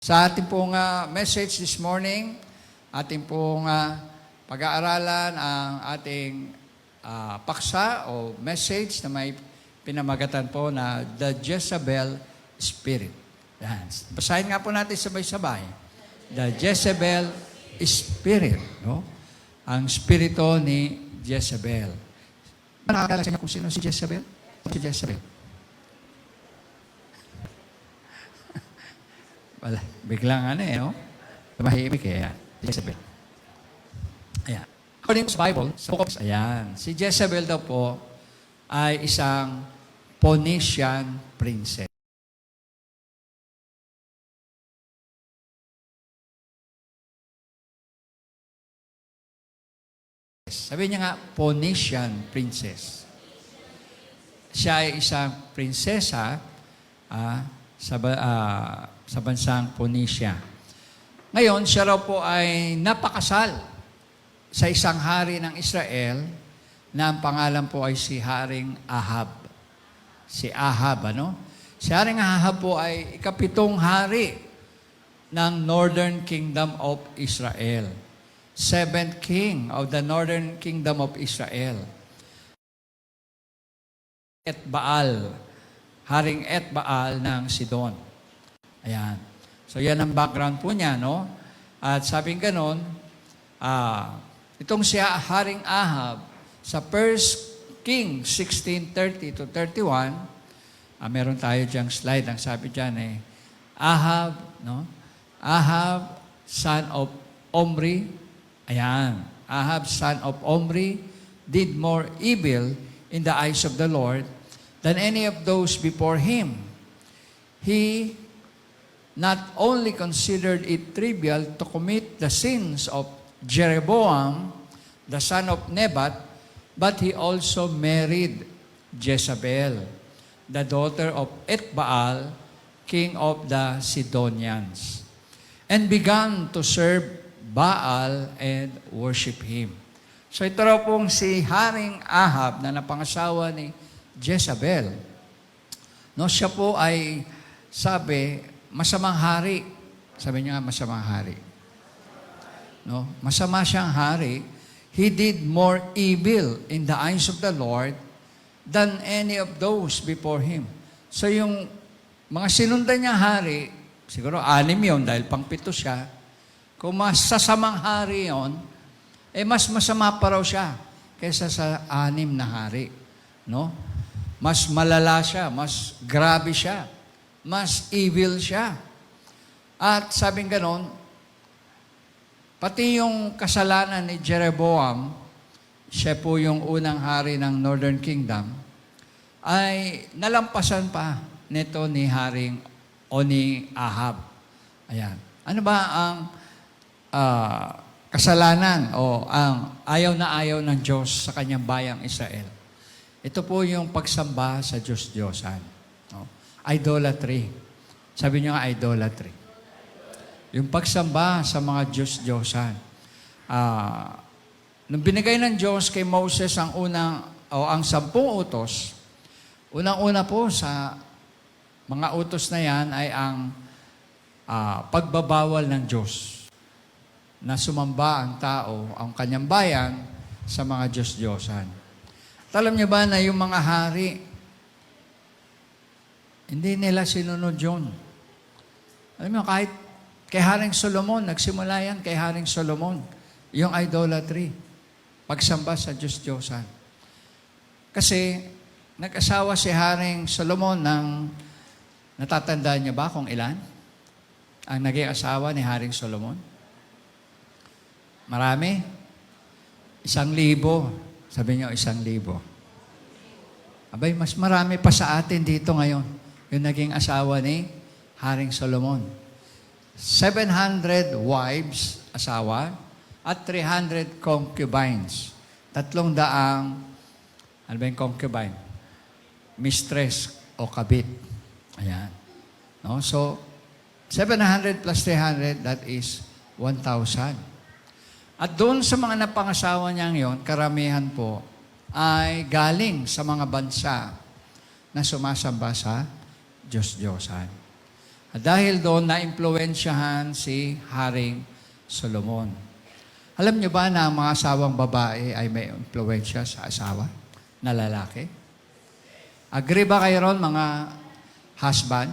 Sa ating pong message this morning, ating pong pag-aaralan ang ating paksa o message na may pinamagatan po na The Jezebel Spirit. Yan. Basahin nga po natin sabay-sabay. The Jezebel Spirit. No? Ang spirito ni Jezebel. Nakakala sa inyo kung sino si Jezebel? Si Jezebel. Wala, biglang no? Tumahimik Ayan. Jezebel. Ayan. According to the Bible, ayan. Si Jezebel daw po ay isang Phoenician princess. Sabi niya nga, Phoenician princess. Siya ay isang prinsesa sa bansang Phoenicia. Ngayon, siya raw po ay napakasal sa isang hari ng Israel na ang pangalan po ay si Haring Ahab. Si Ahab, Si Haring Ahab po ay ikapitong hari ng Northern Kingdom of Israel. Seventh king of the Northern Kingdom of Israel. Etbaal. Haring Etbaal ng Sidon. Ayan. So, yan ang background po niya, At sabing ganon, itong si Haring Ahab, sa 1 King 16:30 to 31, meron tayo diyang slide. Ang sabi dyan Ahab, Ahab, son of Omri. Ayan. Ahab, son of Omri, did more evil in the eyes of the Lord than any of those before him. He not only considered it trivial to commit the sins of Jeroboam, the son of Nebat, but he also married Jezebel, the daughter of Etbaal, king of the Sidonians, and began to serve Baal and worship him. So ito raw pong si Haring Ahab na napangasawa ni Jezebel. Siya po ay sabi, masamang hari. Sabi niya nga, masamang hari. Masama siyang hari. He did more evil in the eyes of the Lord than any of those before him. So yung mga sinundan niya hari, siguro 6 yun dahil pang-7 siya. Kung masasamang hari yun, mas masama pa raw siya kaysa sa 6 na hari. Mas malala siya, mas grabe siya. Mas evil siya. At sabing ganon, pati yung kasalanan ni Jeroboam, siya po yung unang hari ng Northern Kingdom, ay nalampasan pa nito ni Haring o ni Ahab. Ayan. Ano ba ang kasalanan o ang ayaw na ayaw ng Diyos sa kanyang bayang Israel? Ito po yung pagsamba sa Diyos-Diyosan. Idolatry. Sabi niyo nga, idolatry. Yung pagsamba sa mga Diyos-Diyosan. Nung binigay ng Diyos kay Moses ang ang 10 utos, unang-una po sa mga utos na yan ay ang pagbabawal ng Diyos na sumamba ang tao, ang kanyang bayan, sa mga Diyos-Diyosan. Alam niyo ba na yung mga hari, hindi nila sinunod yun. Alam mo, kahit kay Haring Solomon, nagsimula yan kay Haring Solomon, yung idolatry, pagsamba sa Diyos-Diyosan. Kasi, nag-asawa si Haring Solomon ng, natatandaan niyo ba kung ilan? Ang naging asawa ni Haring Solomon? Marami? 1,000. Sabi niyo, 1,000. Abay, mas marami pa sa atin dito ngayon. Yung naging asawa ni Haring Solomon. 700 wives, asawa, at 300 concubines. 300, ano ba yung concubine? Mistress o kabit. Ayan. So, 700 plus 300, that is 1,000. At doon sa mga napangasawa niyang yon, karamihan po ay galing sa mga bansa na sumasamba sa Diyos-Diyosan. At dahil doon, na-impluensyahan si Haring Solomon. Alam niyo ba na ang mga asawang babae ay may impluensya sa asawa na lalaki? Agree ba kayo ron, mga husband?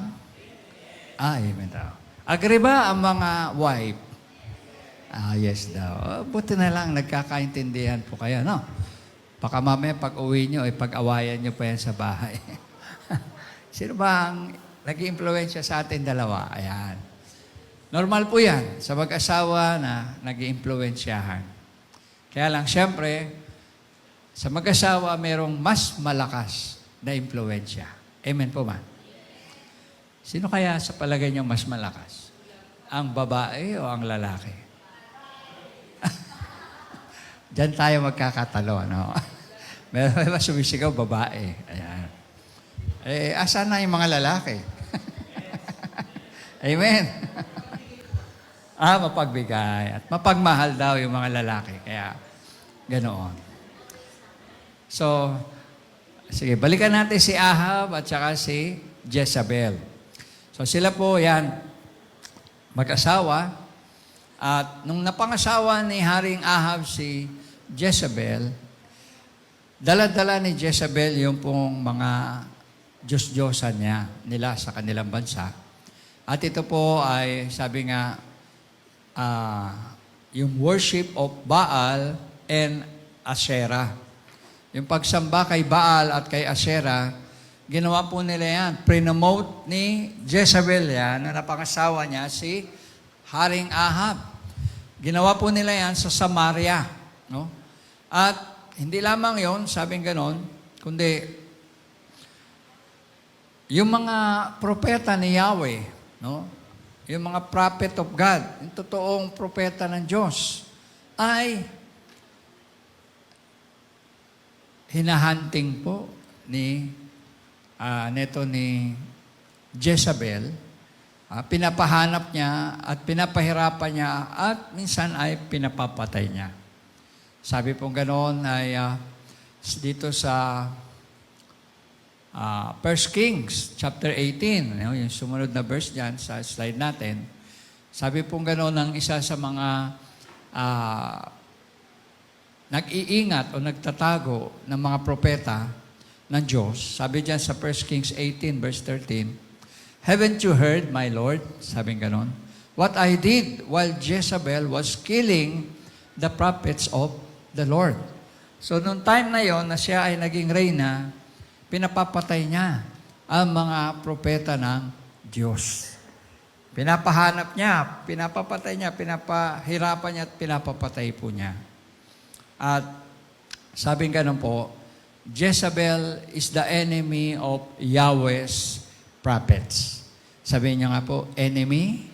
Amen daw. Agree ba ang mga wife? Yes daw. Buti na lang, nagkakaintindihan po kayo, no? Baka mamaya pag-uwi nyo, pag-awayan nyo pa yan sa bahay. Sino ba ang nag-iimpluwensya sa atin dalawa? Ayan. Normal po yan sa mag-asawa na nag-iimpluwensyahan. Kaya lang, siyempre, sa mag-asawa, merong mas malakas na impluwensya. Amen po ba? Sino kaya sa palagay nyo mas malakas? Ang babae o ang lalaki? Diyan tayo magkakatalo, no? May mas sumisigaw, babae. Ayan. Asan na yung mga lalaki? Amen. Mapagbigay. At mapagmahal daw yung mga lalaki. Kaya, ganoon. So, sige, balikan natin si Ahab at saka si Jezebel. So, sila po, yan, mag-asawa. At nung napangasawa ni Haring Ahab si Jezebel, dala-dala ni Jezebel yung pong mga Diyos-Diyosan nila sa kanilang bansa. At ito po ay, sabi nga, yung worship of Baal and Asherah. Yung pagsamba kay Baal at kay Asherah, ginawa po nila yan. Pre-promote ni Jezebel yan, na napangasawa niya, si Haring Ahab. Ginawa po nila yan sa Samaria. No? At hindi lamang yon, sabing ganon, kundi yung mga propeta ni Yahweh, no? Yung mga prophet of God, yung totoong propeta ng Diyos, ay hinahunting po ni Jezebel. Pinapahanap niya at pinapahirapan niya at minsan ay pinapapatay niya. Sabi pong ganoon ay dito sa 1 Kings chapter 18, yung sumunod na verse dyan sa slide natin. Sabi pong ganoon ng isa sa mga nag-iingat o nagtatago ng mga propeta ng Diyos. Sabi dyan sa 1 Kings 18 verse 13, "Haven't you heard, my Lord," sabing ganon, "what I did while Jezebel was killing the prophets of the Lord?" So, noong time na yon na siya ay naging reyna, pinapapatay niya ang mga propeta ng Diyos. Pinapahanap niya, pinapapatay niya, pinapahirapan niya at pinapapatay po niya. At sabing ganon po, Jezebel is the enemy of Yahweh's prophets. Sabihin niyo nga po, enemy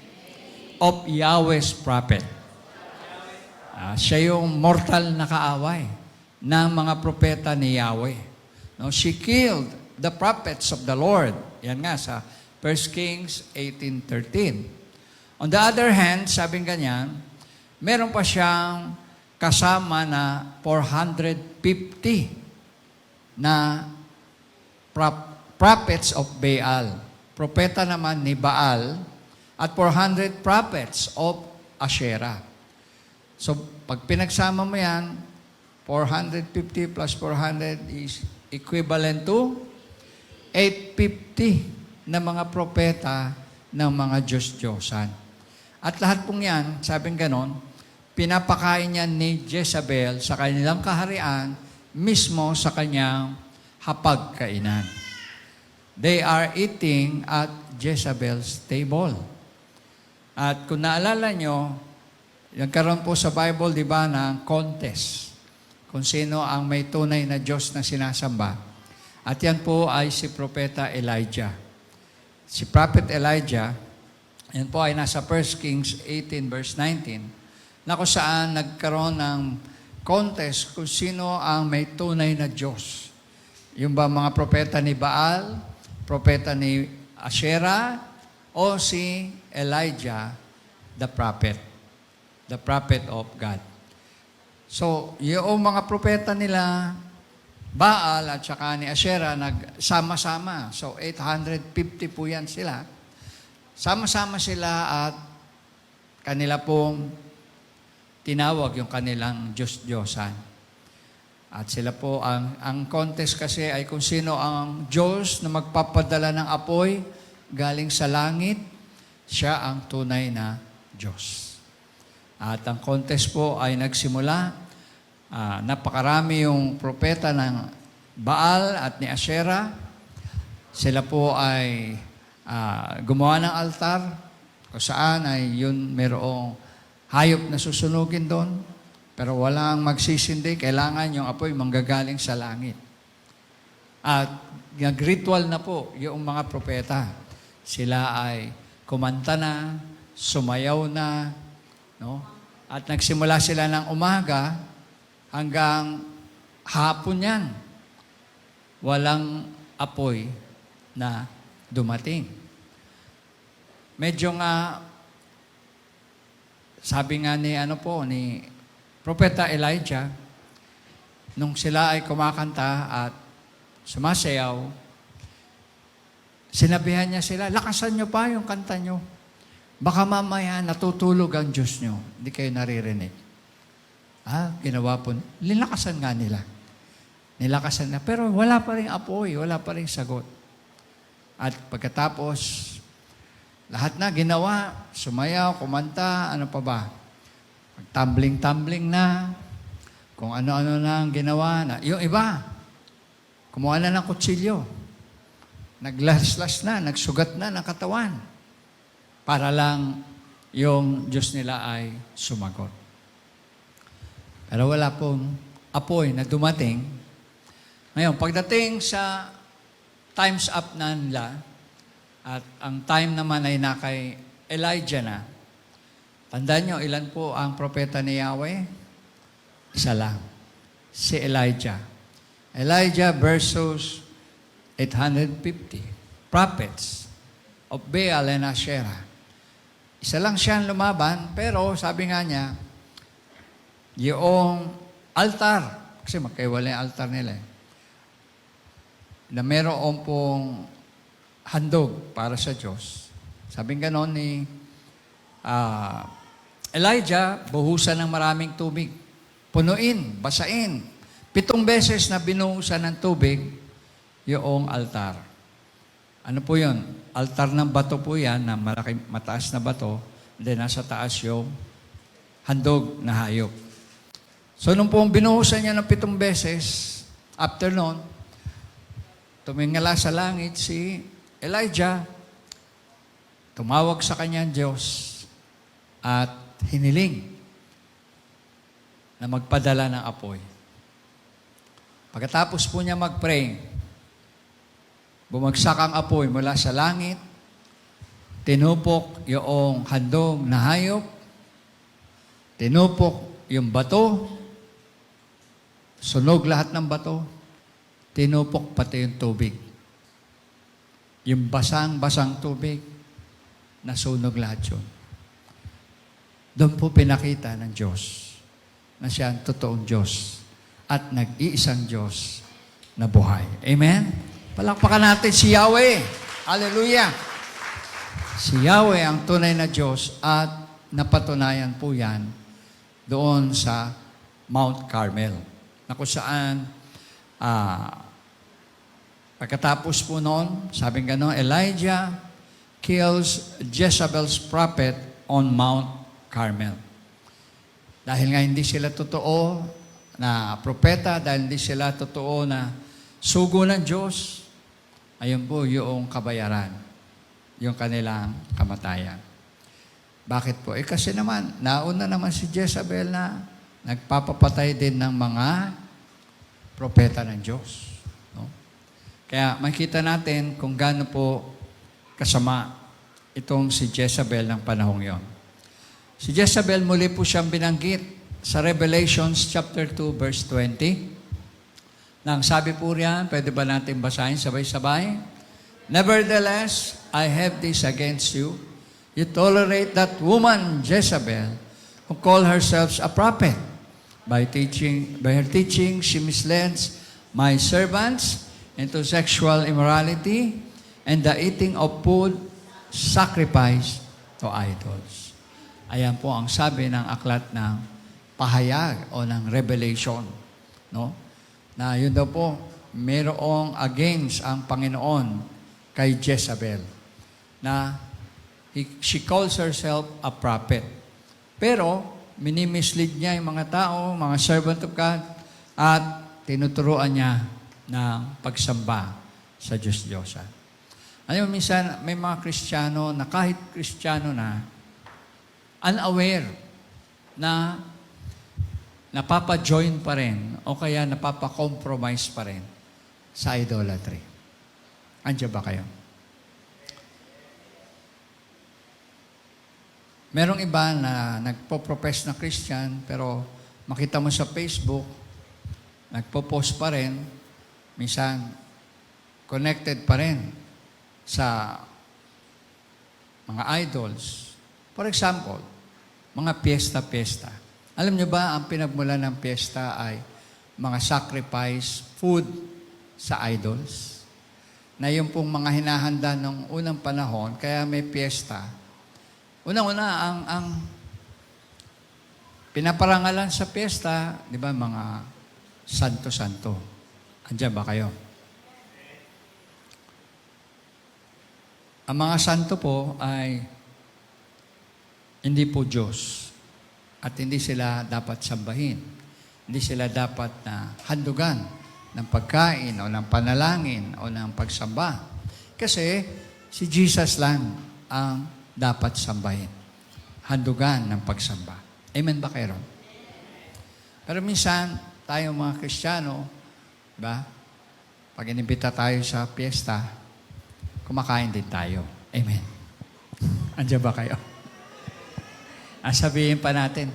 of Yahweh's prophet. Siya yung mortal na kaaway ng mga propeta ni Yahweh. No, she killed the prophets of the Lord. Yan nga sa 1 Kings 18:13. On the other hand, sabing ganyan, meron pa siyang kasama na 450 na prophets of Baal. Propeta naman ni Baal at 400 prophets of Asherah. So, pag pinagsama mo yan, 450 plus 400 is equivalent to 850 na mga propeta ng mga Diyos-Diyosan. At lahat pong yan, sabing ganon, pinapakain yan ni Jezebel sa kanilang kaharian mismo sa kanyang hapagkainan. They are eating at Jezebel's table. At kung naalala nyo, nagkaroon po sa Bible, di ba, ng contest kung sino ang may tunay na Diyos na sinasamba. At yan po ay si Propeta Elijah. Si Prophet Elijah, yan po ay nasa 1 Kings 18 verse 19, na kung saan nagkaroon ng contest kung sino ang may tunay na Diyos. Yung ba mga propeta ni Baal, propeta ni Asherah, o si Elijah, the prophet of God. So, yung mga propeta nila, Baal at saka ni Asherah, nagsama-sama. So, 850 po yan sila. sama-sama sila at kanila pong tinawag yung kanilang Diyos-Diyosan. At sila po, ang contest kasi ay kung sino ang Diyos na magpapadala ng apoy galing sa langit, siya ang tunay na Diyos. At ang contest po ay nagsimula, napakarami yung propeta ng Baal at ni Asherah. Sila po ay gumawa ng altar kung saan ay yun merong hayop na susunugin doon, pero walang magsisindi, kailangan yung apoy manggagaling sa langit. At nag-ritual na po yung mga propeta. Sila ay kumanta na, sumayaw na, no? At nagsimula sila ng umaga hanggang hapon yan. Walang apoy na dumating. Medyo nga, sabi nga ni Propeta Elijah, nung sila ay kumakanta at sumasayaw, sinabihan niya sila, lakasan niyo pa yung kanta niyo. Baka mamaya natutulog ang Diyos niyo. Hindi kayo naririnig. Ginawa po. Linakasan nga nila. Nilakasan na. Pero wala pa rin apoy, wala pa rin sagot. At pagkatapos, lahat na ginawa, sumayaw, kumanta, ano pa ba? Tumbling-tumbling na, kung ano-ano na ang ginawa na. Yung iba, kumuha na ng kutsilyo. Naglaslas na, nagsugat na ng katawan. Para lang yung Diyos nila ay sumagot. Pero wala pong apoy na dumating. Ngayon, pagdating sa time's up na nila, at ang time naman ay nakay Elijah na, tandaan nyo, ilan po ang propeta ni Yahweh? Isa lang. Si Elijah. Elijah versus 850 prophets of Baal and Asherah. Isa lang siyang lumaban, pero sabi nga niya, yung altar, kasi magkaiwala yung altar nila na meron pong handog para sa Diyos. Sabi nga noon ni Elijah, buhusan ng maraming tubig. Punuin, basain. 7 beses na binuhusan ng tubig yung altar. Ano po yun? Altar ng bato po yan, na mataas na bato, then nasa taas yung handog na hayop. So, nung pong binuhusan niya ng 7 beses, after noon, tumingala sa langit si Elijah, tumawag sa kanyang Diyos, at hiniling na magpadala ng apoy. Pagkatapos po niya mag-pray, bumagsak ang apoy mula sa langit, tinupok yung handog na hayop, tinupok yung bato, sunog lahat ng bato, tinupok pati yung tubig. Yung basang-basang tubig, nasunog lahat yun. Doon po pinakita ng Diyos na siya ang totoong Diyos at nag-iisang Diyos na buhay. Amen? Palakpakan natin si Yahweh. Hallelujah! Si Yahweh ang tunay na Diyos at napatunayan po yan doon sa Mount Carmel. Na kung saan, pagkatapos po noon, sabi nga noon, Elijah kills Jezebel's prophet on Mount Carmel. Dahil nga hindi sila totoo na propeta, dahil hindi sila totoo na sugo ng Diyos, ayun po yung kabayaran, yung kanilang kamatayan. Bakit po? Kasi naman, nauna naman si Jezebel na nagpapapatay din ng mga propeta ng Diyos. No? Kaya makita natin kung gaano po kasama itong si Jezebel ng panahong yon. Si Jezebel, muli po siyang binanggit sa Revelations chapter 2, verse 20. Nang sabi po riyan, pwede ba natin basahin sabay-sabay? Nevertheless, I have this against you. You tolerate that woman, Jezebel, who called herself a prophet. By her teaching, she misleads my servants into sexual immorality and the eating of food sacrifice to idols. Ayan po ang sabi ng aklat ng pahayag o ng Revelation. No? Na yun daw po, mayroong against ang Panginoon kay Jezebel. Na she calls herself a prophet. Pero, minimislead niya yung mga tao, mga servant of God, at tinuturuan niya ng pagsamba sa Diyos-Diyosan. Alam mo, minsan may mga Kristiyano na kahit Kristiyano na, unaware na napapa-join pa rin o kaya napapa-compromise pa rin sa idolatry. Andiyan ba kayo? Merong iba na nagpo-profess na Christian, pero makita mo sa Facebook, nagpo-post pa rin, minsan connected pa rin sa mga idols. For example, mga piyesta-piyesta. Alam niyo ba, ang pinagmula ng piyesta ay mga sacrifice, food sa idols? Na yung pong mga hinahanda ng unang panahon, kaya may piyesta. Unang-una, ang pinaparangalan sa piyesta, di ba, mga santo-santo. Andiyan ba kayo? Ang mga santo po ay hindi po Diyos at hindi sila dapat sambahin. Hindi sila dapat na handugan ng pagkain o ng panalangin o ng pagsamba. Kasi si Jesus lang ang dapat sambahin. Handugan ng pagsamba. Amen ba kayo? Pero minsan, tayo mga Kristiyano, diba? Pag inibita tayo sa piyesta, kumakain din tayo. Amen. Andiyan ba kayo? Sabihin pa natin,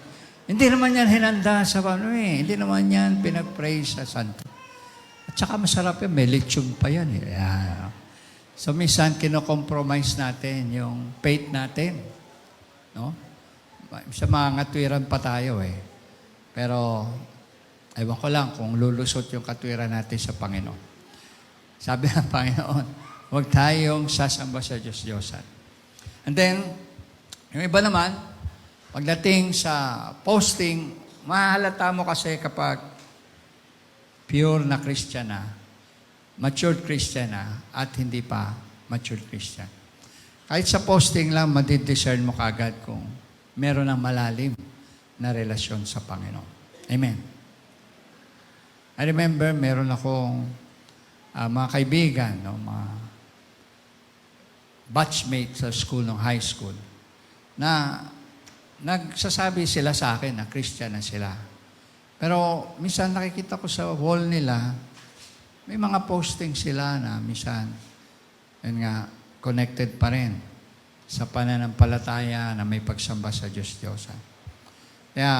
hindi naman yan hinanda sa hindi naman yan pinag-pray sa santo. At saka masarap yan, may lechon pa yan. Yeah. So, minsan, kinokompromise natin yung faith natin. No? Sa mga ngatwiran pa tayo Pero, ewan ko lang kung lulusot yung katwiran natin sa Panginoon. Sabi ng Panginoon, huwag tayong sasamba sa Diyos-Diyosan. And then, yung iba naman, pagdating sa posting, mahalata mo kasi kapag pure na Christian na, matured Christian na, at hindi pa matured Christian. Kahit sa posting lang, madidiscern mo kagad kung meron ng malalim na relasyon sa Panginoon. Amen. I remember, meron akong mga kaibigan, mga batchmate sa school, ng high school, na nagsasabi sila sa akin na Christian na sila. Pero minsan nakikita ko sa wall nila, may mga posting sila na minsan, yun nga, connected pa rin sa pananampalataya na may pagsamba sa Diyos-Diyosan. Kaya,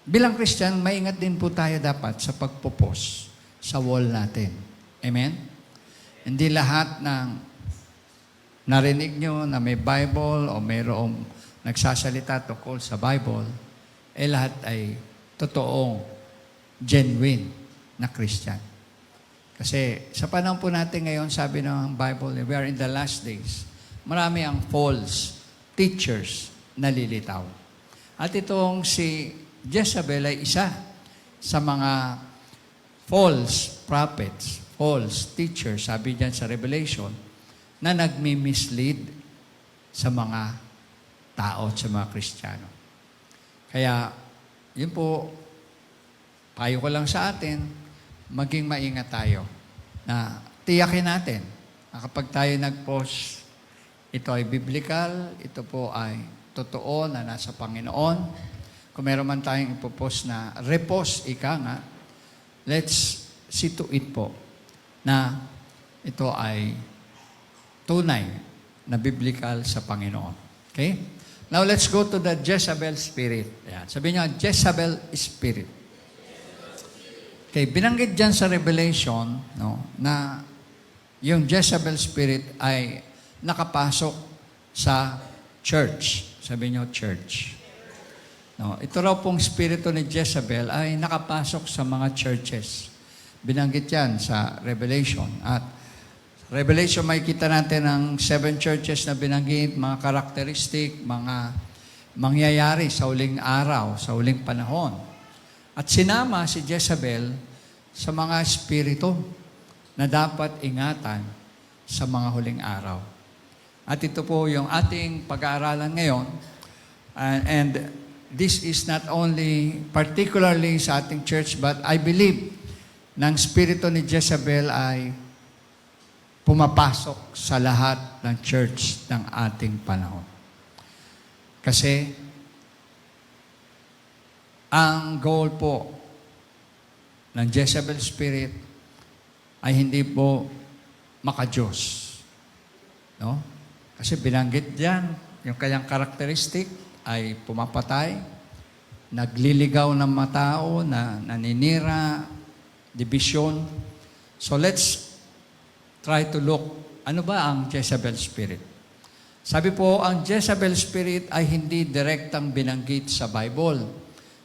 bilang Christian, maingat din po tayo dapat sa pagpo-post sa wall natin. Amen? Hindi lahat ng narinig nyo na may Bible o mayroong nagsasalita tungkol sa Bible, lahat ay totoong, genuine na Christian. Kasi sa panahon po natin ngayon, sabi ng Bible, we are in the last days. Marami ang false teachers na lilitaw. At itong si Jezebel ay isa sa mga false prophets, false teachers, sabi diyan sa Revelation, na nagmi-mislead sa mga tao at sa mga Kristiyano. Kaya, yun po, payo ko lang sa atin, maging maingat tayo na tiyakin natin na kapag tayo nag-post, ito ay biblical, ito po ay totoo na nasa Panginoon. Kung meron man tayong ipopost na repost, ika nga, let's see to it po na ito ay tunay na biblical sa Panginoon. Okay? Now, let's go to the Jezebel spirit. Ayan. Sabi niyo, Jezebel spirit. Okay, binanggit dyan sa Revelation, na yung Jezebel spirit ay nakapasok sa church. Sabi niyo, church. Ito raw pong spirito ni Jezebel ay nakapasok sa mga churches. Binanggit yan sa Revelation. At Revelation, makikita natin ang 7 churches na binanggit, mga karakteristik, mga mangyayari sa huling araw, sa huling panahon. At sinama si Jezebel sa mga espiritu na dapat ingatan sa mga huling araw. At ito po yung ating pag-aaralan ngayon. And this is not only particularly sa ating church, but I believe ng spirito ni Jezebel ay pumapasok sa lahat ng church ng ating panahon. Kasi ang goal po ng Jezebel spirit ay hindi po maka-Diyos. No? Kasi binanggit diyan, yung kanyang karakteristik ay pumapatay, nagliligaw ng mga tao, na naninira, division. So let's try to look, ano ba ang Jezebel spirit? Sabi po, ang Jezebel spirit ay hindi direktang binanggit sa Bible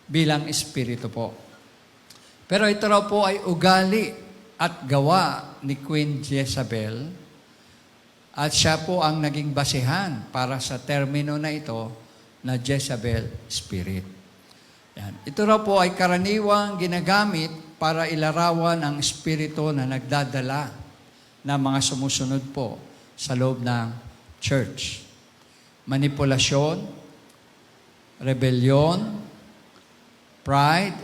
bilang espiritu po. Pero ito raw po ay ugali at gawa ni Queen Jezebel at siya po ang naging basehan para sa termino na ito na Jezebel spirit. Yan. Ito raw po ay karaniwang ginagamit para ilarawan ang espiritu na nagdadala na mga sumusunod po sa loob ng church. Manipulasyon, rebellion, pride,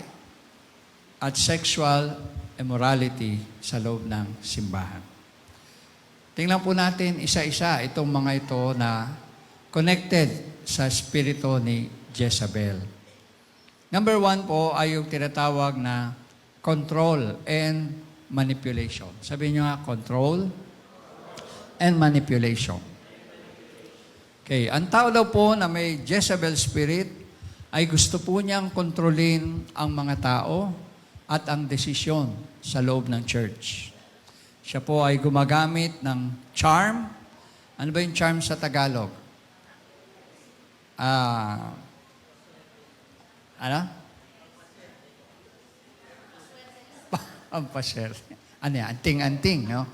at sexual immorality sa loob ng simbahan. Tingnan po natin isa-isa itong mga ito na connected sa espiritu ni Jezebel. Number 1 po ay yung tinatawag na control and manipulation. Sabihin nyo nga, control and manipulation. Okay, ang tao daw po na may Jezebel spirit ay gusto po niyang kontrolin ang mga tao at ang desisyon sa loob ng church. Siya po ay gumagamit ng charm. Ano ba yung charm sa Tagalog? Ano? Ang pasel. Ano yan? Anting-anting, no?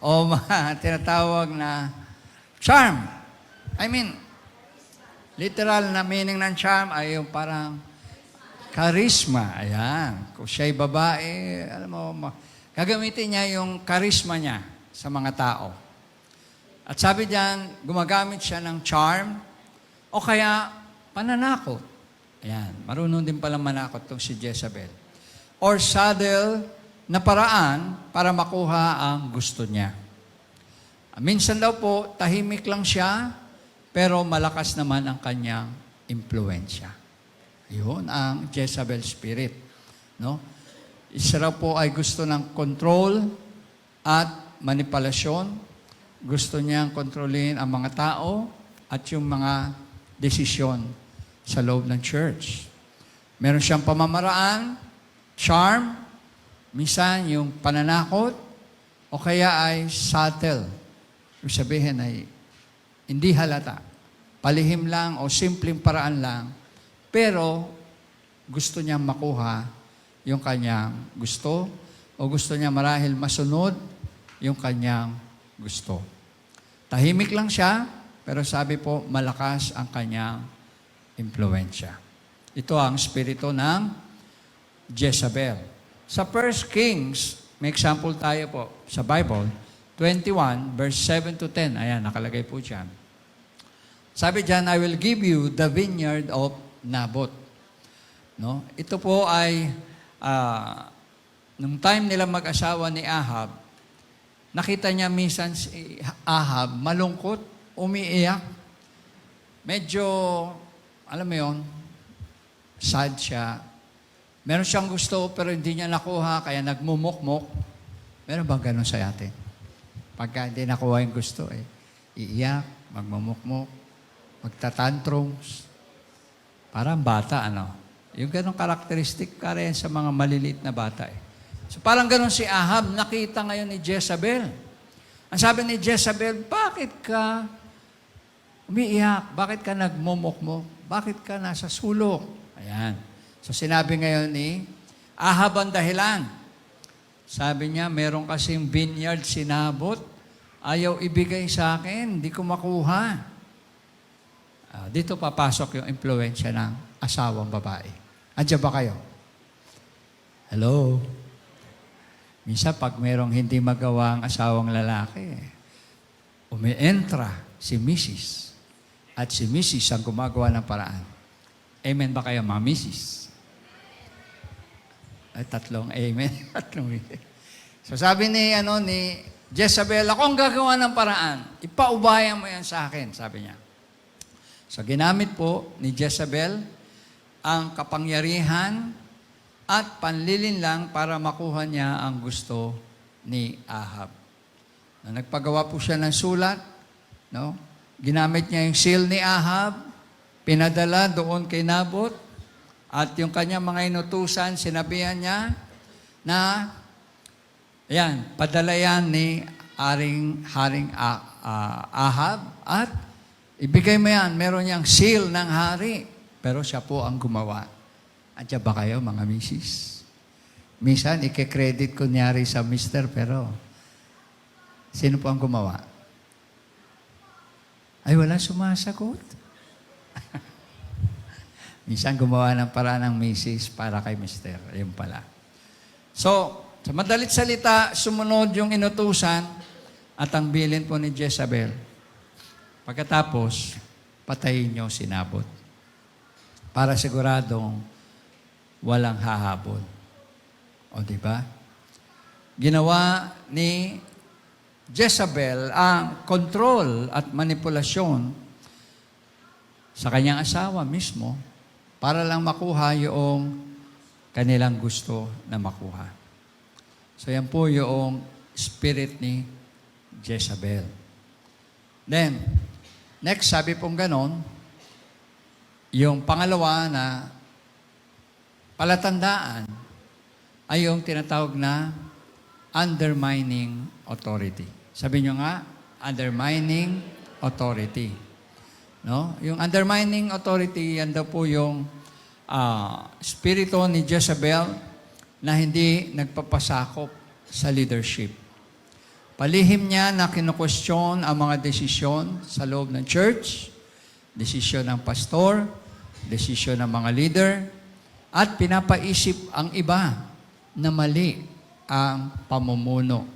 O mga tinatawag na charm. I mean, literal na meaning ng charm ay yung parang charisma. Ayan. Kung siya'y babae, alam mo, gagamitin niya yung charisma niya sa mga tao. At sabi diyan, gumagamit siya ng charm o kaya pananakot. Ayan. Marunong din pala manakot itong si Jezebel. Or subtle na paraan para makuha ang gusto niya. Minsan daw po, tahimik lang siya, pero malakas naman ang kanyang impluensya. Yun ang Jezebel spirit. No? Isa raw po ay gusto ng control at manipulasyon. Gusto niyang kontrolin ang mga tao at yung mga desisyon sa loob ng church. Meron siyang pamamaraan, charm, minsan yung pananakot, o kaya ay subtle. Ibig sabihin ay hindi halata. Palihim lang o simpleng paraan lang, pero gusto niya makuha yung kanyang gusto o gusto niya marahil masunod yung kanyang gusto. Tahimik lang siya, pero sabi po, malakas ang kanyang impluensya. Ito ang spirito ng Jezebel. Sa 1 Kings, may example tayo po sa Bible, 21, verse 7 to 10. Ayan, nakalagay po dyan. Sabi dyan, I will give you the vineyard of Naboth. No? Ito po ay, nung time nila mag-asawa ni Ahab, nakita niya minsan si Ahab malungkot, umiiyak. Medyo, alam mo yun, sad siya. Meron siyang gusto pero hindi niya nakuha, kaya nagmumukmok. Meron bang ganun sa atin? Pagka hindi nakuha yung gusto, iiyak, magmumukmok, magtatantrums. Parang bata, ano? Yung ganun karakteristik ka rin sa mga maliliit na bata. So parang ganun si Ahab, nakita ngayon ni Jezebel. Ang sabi ni Jezebel, bakit ka umiiyak? Bakit ka nagmumukmok? Bakit ka nasa sulok? Ayan. So sinabi ngayon ni Ahab ang dahilan. Sabi niya, meron kasing vineyard si Naboth ayaw ibigay sa akin, hindi ko makuha. Dito papasok yung impluensya ng asawang babae. Andiyan ba kayo? Hello? Minsan pag merong hindi magawa ang asawang lalaki, umientra si Mrs. At si Mrs. ang gumagawa ng paraan. Amen ba kayo, mga Mrs.? Ay, tatlong amen. Tatlong amen. So sabi ni Jezebel, ako ang gagawa ng paraan. Ipaubayan mo yan sa akin, sabi niya. So ginamit po ni Jezebel ang kapangyarihan at panlilinlang para makuha niya ang gusto ni Ahab. Nagpagawa po siya ng sulat, no? Ginamit niya yung seal ni Ahab, pinadala doon kay Nabot, at yung kanyang mga inutusan, sinabihan niya na, padala yan ni Haring Ahab, at ibigay mo yan, meron niyang seal ng hari, pero siya po ang gumawa. Andiyan ba kayo, mga misis? Minsan, ike-credit kunyari sa mister, pero sino po ang gumawa? Ay, wala sumasagot. Minsan gumawa ng paraan ng misis para kay mister. Ayun pala. So, sa madalit salita, sumunod yung inutusan at ang bilin po ni Jezebel. Pagkatapos, patayin niyo si Nabot. Para siguradong walang hahabol. O, di ba? Ginawa ni Jezebel ang control at manipulasyon sa kanyang asawa mismo para lang makuha yung kanilang gusto na makuha. So yan po yung spirit ni Jezebel. Then, next, sabi pong ganon, yung pangalawa na palatandaan ay yung tinatawag na undermining authority. Sabi nyo nga, undermining authority. No? Yung undermining authority, yan daw po yung spirito ni Jezebel na hindi nagpapasakop sa leadership. Palihim niya na kinukwestiyon ang mga desisyon sa loob ng church, desisyon ng pastor, desisyon ng mga leader, at pinapaisip ang iba na mali ang pamumuno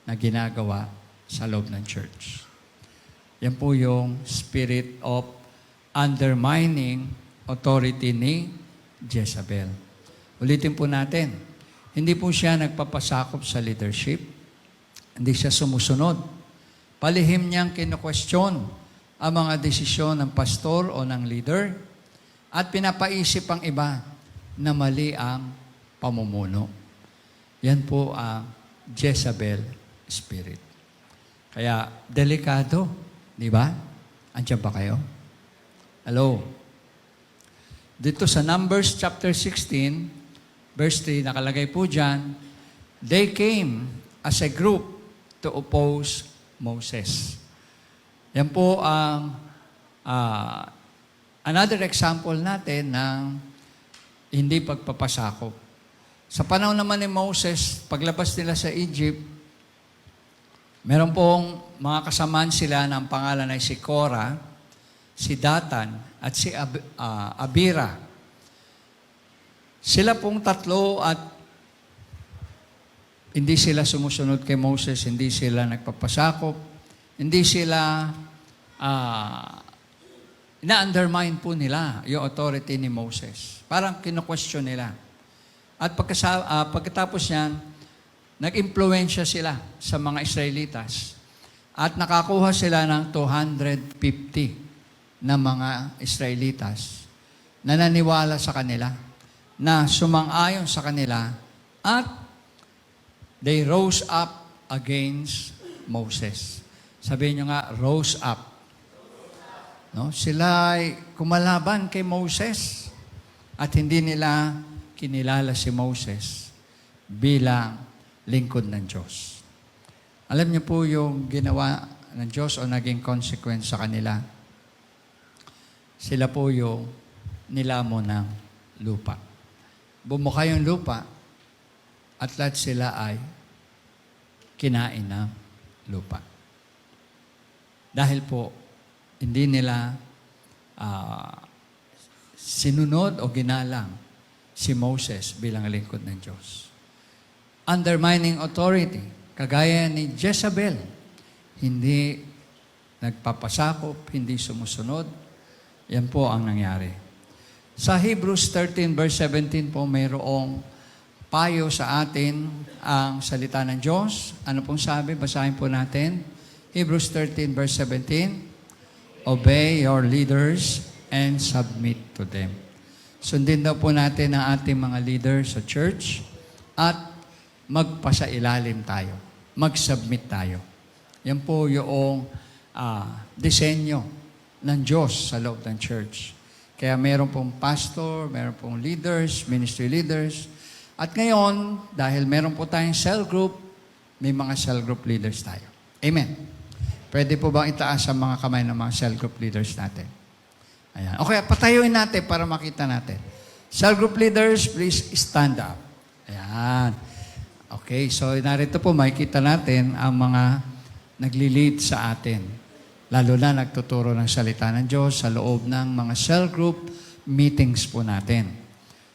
na ginagawa sa loob ng church. Yan po yung spirit of undermining authority ni Jezebel. Ulitin po natin, hindi po siya nagpapasakop sa leadership, hindi siya sumusunod. Palihim niyang kinukwestiyon ang mga desisyon ng pastor o ng leader at pinapaisip ang iba na mali ang pamumuno. Yan po ang Jezebel spirit. Kaya, delikado. Di ba? Andiyan ba kayo? Hello? Dito sa Numbers chapter 16, verse 3, nakalagay po dyan, they came as a group to oppose Moses. Yan po ang another example natin ng hindi pagpapasakop. Sa panahon naman ni Moses, paglabas nila sa Egypt, meron pong mga kasamaan sila ng pangalan ay si Korah, si Datan, at si Abira. Sila pong tatlo at hindi sila sumusunod kay Moses, hindi sila nagpapasakop, hindi sila ina-undermine po nila yung authority ni Moses. Parang kinu-question nila. At pagkatapos niyan, nag-impluensya sila sa mga Israelitas at nakakuha sila ng 250 na mga Israelitas na naniwala sa kanila, na sumang-ayon sa kanila at they rose up against Moses. Sabihin nyo nga, rose up. No? Sila ay kumalaban kay Moses at hindi nila kinilala si Moses bilang lingkod ng Diyos. Alam niyo po yung ginawa ng Diyos o naging consequence sa kanila. Sila po yung nilamon ng lupa. Bumuka yung lupa at lahat sila ay kinain ng lupa. Dahil po, hindi nila ah, sinunod o ginalang si Moses bilang lingkod ng Diyos. Undermining authority, kagaya ni Jezebel, hindi nagpapasakop, hindi sumusunod. Yan po ang nangyari. Sa Hebrews 13 verse 17 po, mayroong payo sa atin ang salita ng Diyos. Ano pong sabi? Basahin po natin. Hebrews 13 verse 17, obey your leaders and submit to them. Sundin daw po natin ang ating mga leaders sa church at magpasailalim tayo. Mag-submit tayo. Yan po yung disenyo ng Diyos sa loob ng church. Kaya meron pong pastor, meron pong leaders, ministry leaders. At ngayon, dahil meron po tayong cell group, may mga cell group leaders tayo. Amen. Pwede po bang itaas ang mga kamay ng mga cell group leaders natin? Ayan. Okay, patayuin natin para makita natin. Cell group leaders, please stand up. Ayan. Okay, so narito po makikita natin ang mga nagli-lead sa atin. Lalo na nagtuturo ng salita ng Diyos sa loob ng mga cell group meetings po natin.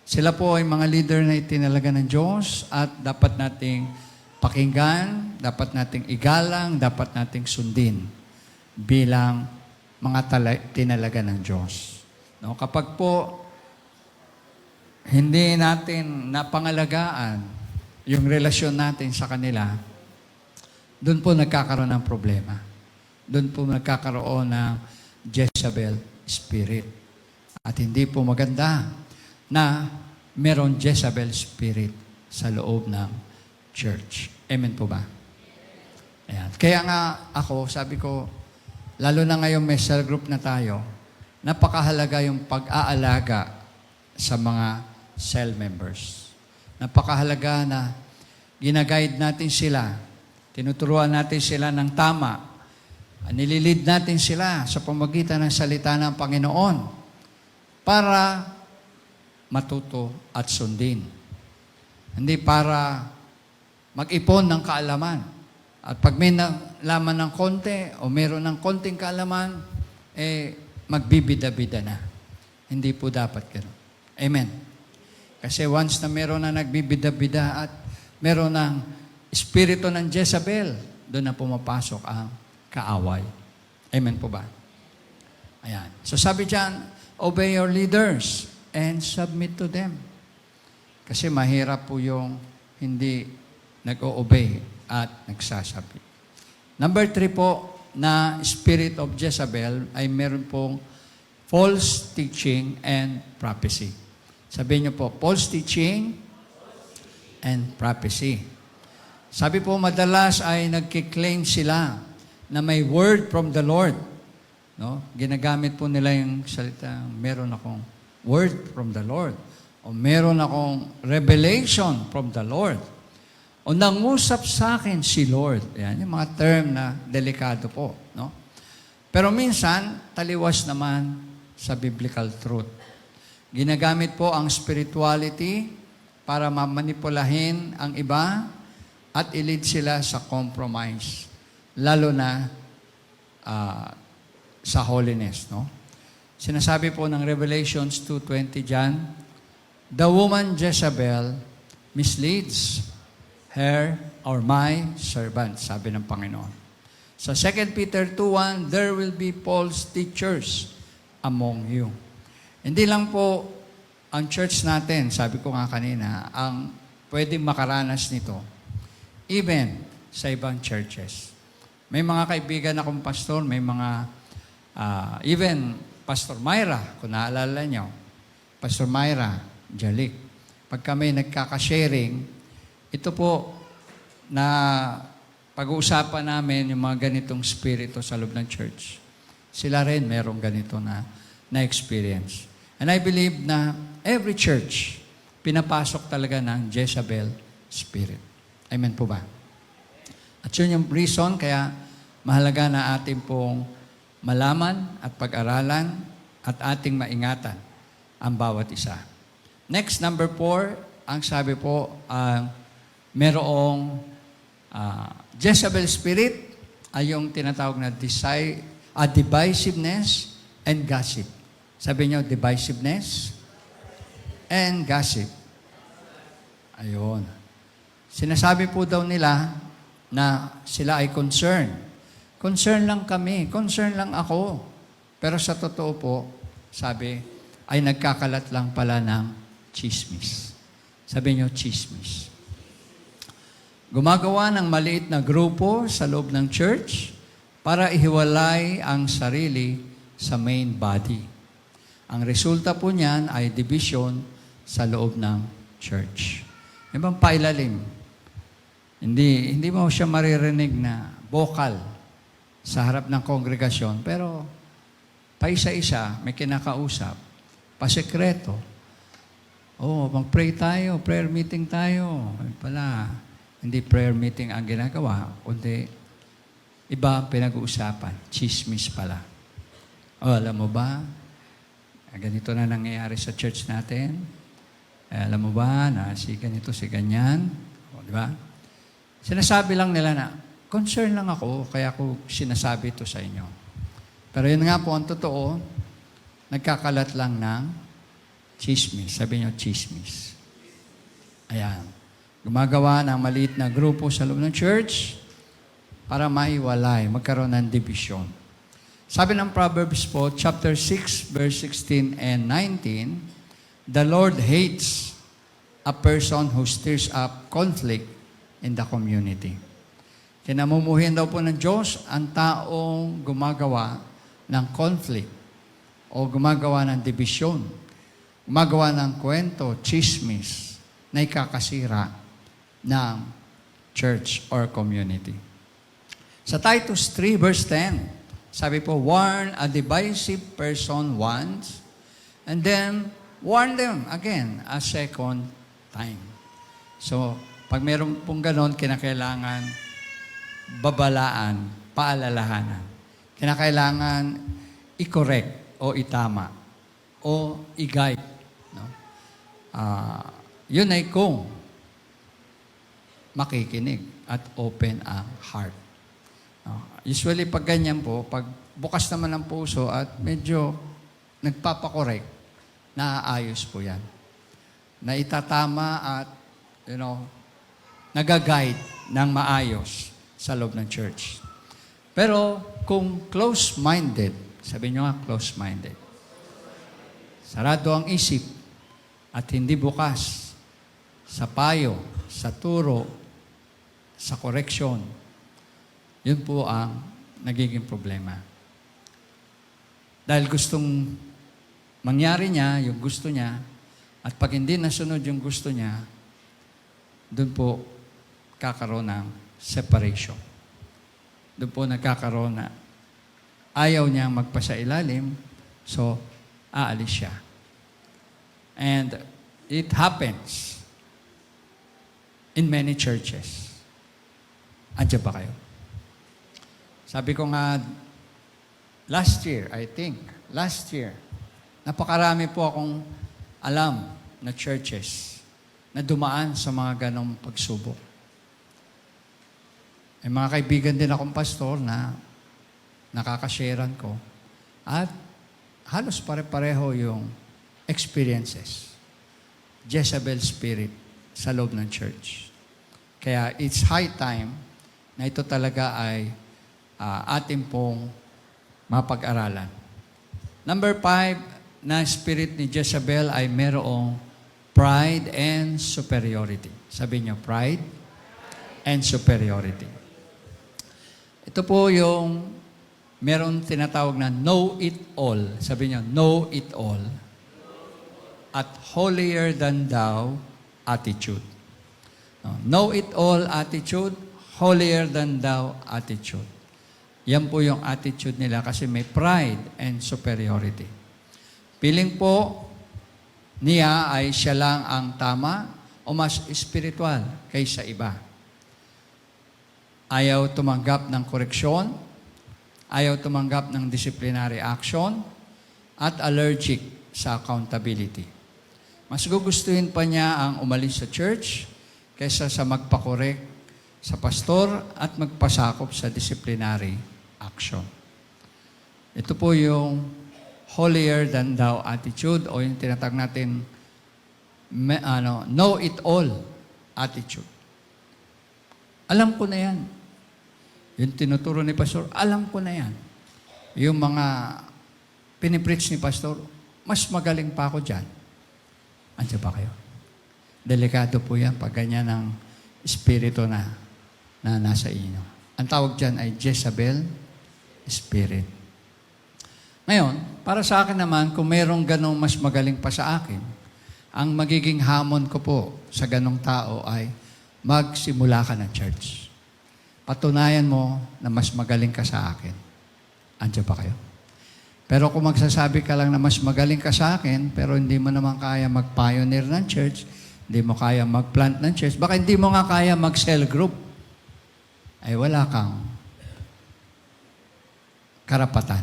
Sila po ay mga leader na itinalaga ng Diyos at dapat nating pakinggan, dapat nating igalang, dapat nating sundin bilang mga tinalaga ng Diyos. No, kapag po hindi natin napangalagaan yung relasyon natin sa kanila, doon po nagkakaroon ng problema. Doon po nagkakaroon ng Jezebel spirit. At hindi po maganda na meron Jezebel spirit sa loob ng church. Amen po ba? Ayan. Kaya nga ako, sabi ko, lalo na ngayon may cell group na tayo, napakahalaga yung pag-aalaga sa mga cell members. Napakahalaga na ginaguide natin sila, tinuturuan natin sila ng tama, nililid natin sila sa pamagitan ng salita ng Panginoon para matuto at sundin. Hindi para mag-ipon ng kaalaman. At pag may nalaman ng konti o meron ng konting kaalaman, magbibida-bida na. Hindi po dapat gano'n. Amen. Kasi once na meron na nagbibida-bida at meron ng espiritu ng Jezebel, doon na pumapasok ang kaaway. Amen po ba? Ayan. So sabi dyan, obey your leaders and submit to them. Kasi mahirap po yung hindi nag-o-obey at nagsasabi. Number 3 po, na spirit of Jezebel ay meron pong false teaching and prophecy. Sabihin niyo po, false teaching and prophecy. Sabi po, madalas ay nagkiklaim sila na may word from the Lord. No? Ginagamit po nila yung salita, meron akong word from the Lord. O meron akong revelation from the Lord. O nangusap sa akin si Lord. Yan, yung mga term na delikado po. No? Pero minsan, taliwas naman sa biblical truth. Ginagamit po ang spirituality para mamanipulahin ang iba at ilid sila sa compromise. Lalo na sa holiness. No? Sinasabi po ng Revelations 2:20 dyan, the woman Jezebel misleads her or my servant, sabi ng Panginoon. Sa 2 Peter 2:1, there will be false teachers among you. Hindi lang po ang church natin, sabi ko nga kanina, ang pwedeng makaranas nito. Even sa ibang churches. May mga kaibigan akong pastor, may mga, even Pastor Myra, kung naalala nyo, Pastor Myra, Jalik. Pag kami nagkakasharing, ito po na pag-uusapan namin yung mga ganitong spirito sa loob ng church. Sila rin merong ganito na experience. And I believe na every church, pinapasok talaga ng Jezebel spirit. Amen po ba? At yun yung reason kaya mahalaga na ating pong malaman at pag-aralan at ating maingatan ang bawat isa. Next, number 4, ang sabi po, merong Jezebel spirit ay yung tinatawag na divisiveness and gossip. Sabi niyo, divisiveness and gossip. Ayun. Sinasabi po daw nila na sila ay concerned. Concern lang kami, concern lang ako. Pero sa totoo po, sabi, ay nagkakalat lang pala ng chismis. Sabi niyo, chismis. Gumagawa ng maliit na grupo sa loob ng church para ihiwalay ang sarili sa main body. Ang resulta po niyan ay division sa loob ng church. Yung bang pailalim? Hindi mo siya maririnig na vocal sa harap ng kongregasyon, pero paisa-isa, may kinakausap, pasekreto. Mag-pray tayo, prayer meeting tayo. Ay pala, hindi prayer meeting ang ginagawa, kundi iba ang pinag-uusapan. Chismis pala. Alam mo ba, ganito na nangyayari sa church natin. Alam mo ba na si ganito, si ganyan. Di ba? Sinasabi lang nila na, concern lang ako, kaya ako sinasabi ito sa inyo. Pero yun nga po, ang totoo, nagkakalat lang ng chismis. Sabi niyo, chismis. Ayan. Gumagawa ng maliit na grupo sa loob ng church para maiwalay, magkaroon ng division. Sabi ng Proverbs po, chapter 6, verse 16 and 19, the Lord hates a person who stirs up conflict in the community. Kinamumuhin daw po ng Diyos ang taong gumagawa ng conflict o gumagawa ng division, gumagawa ng kwento, chismis, na ikakasira ng church or community. Sa Titus 3 verse 10, sabi po, warn a divisive person once, and then warn them again a second time. So, pag meron pong ganon, kinakailangan babalaan, paalalahanan. Kinakailangan i-correct o itama o i-guide. No? Yun ay kung makikinig at open ang heart. Usually, pag ganyan po, pag bukas naman ang puso at medyo nagpapakorek, naaayos po yan. Na itatama at, nagaguide ng maayos sa loob ng church. Pero kung close-minded, sabi nyo nga, close-minded, sarado ang isip at hindi bukas sa payo, sa turo, sa correction, yun po ang nagiging problema. Dahil gustong mangyari niya, yung gusto niya, at pag hindi nasunod yung gusto niya, doon po kakaroon ng separation. Doon po nagkakaroon na ayaw niya magpasailalim, so aalis siya. And it happens in many churches. Andiyan ba kayo? Sabi ko nga, last year, napakarami po akong alam na churches na dumaan sa mga ganong pagsubok. May mga kaibigan din akong pastor na nakakasharean ko at halos pare-pareho yung experiences. Jezebel spirit sa loob ng church. Kaya it's high time na ito talaga ay ating pong mapag-aralan. Number 5, na spirit ni Jezebel ay merong pride and superiority. Sabi niyo, pride and superiority. Ito po yung meron tinatawag na know-it-all. Sabi niyo, know-it-all. At holier than thou attitude. Know-it-all attitude, holier than thou attitude. Yan po yung attitude nila kasi may pride and superiority. Piling po niya ay siya lang ang tama o mas espiritual kaysa iba. Ayaw tumanggap ng koreksyon, ayaw tumanggap ng disciplinary action, at allergic sa accountability. Mas gugustuhin pa niya ang umalis sa church kaysa sa magpakorek sa pastor at magpasakop sa disciplinary action. Ito po yung holier than thou attitude o yung tinatag natin know it all attitude. Alam ko na yan. Yung tinuturo ni pastor, alam ko na yan. Yung mga pinipreach ni pastor, mas magaling pa ako dyan. Andiyan ba kayo? Delikado po yan pag ganyan ang espiritu na nasa inyo. Ang tawag dyan ay Jezebel spirit. Ngayon, para sa akin naman, kung mayroong ganong mas magaling pa sa akin, ang magiging hamon ko po sa ganong tao ay magsimula ka ng church. Patunayan mo na mas magaling ka sa akin. Andiyan ba kayo? Pero kung magsasabi ka lang na mas magaling ka sa akin, pero hindi mo naman kaya mag-pioneer ng church, hindi mo kaya mag-plant ng church, baka hindi mo nga kaya mag-cell group, ay wala kang karapatan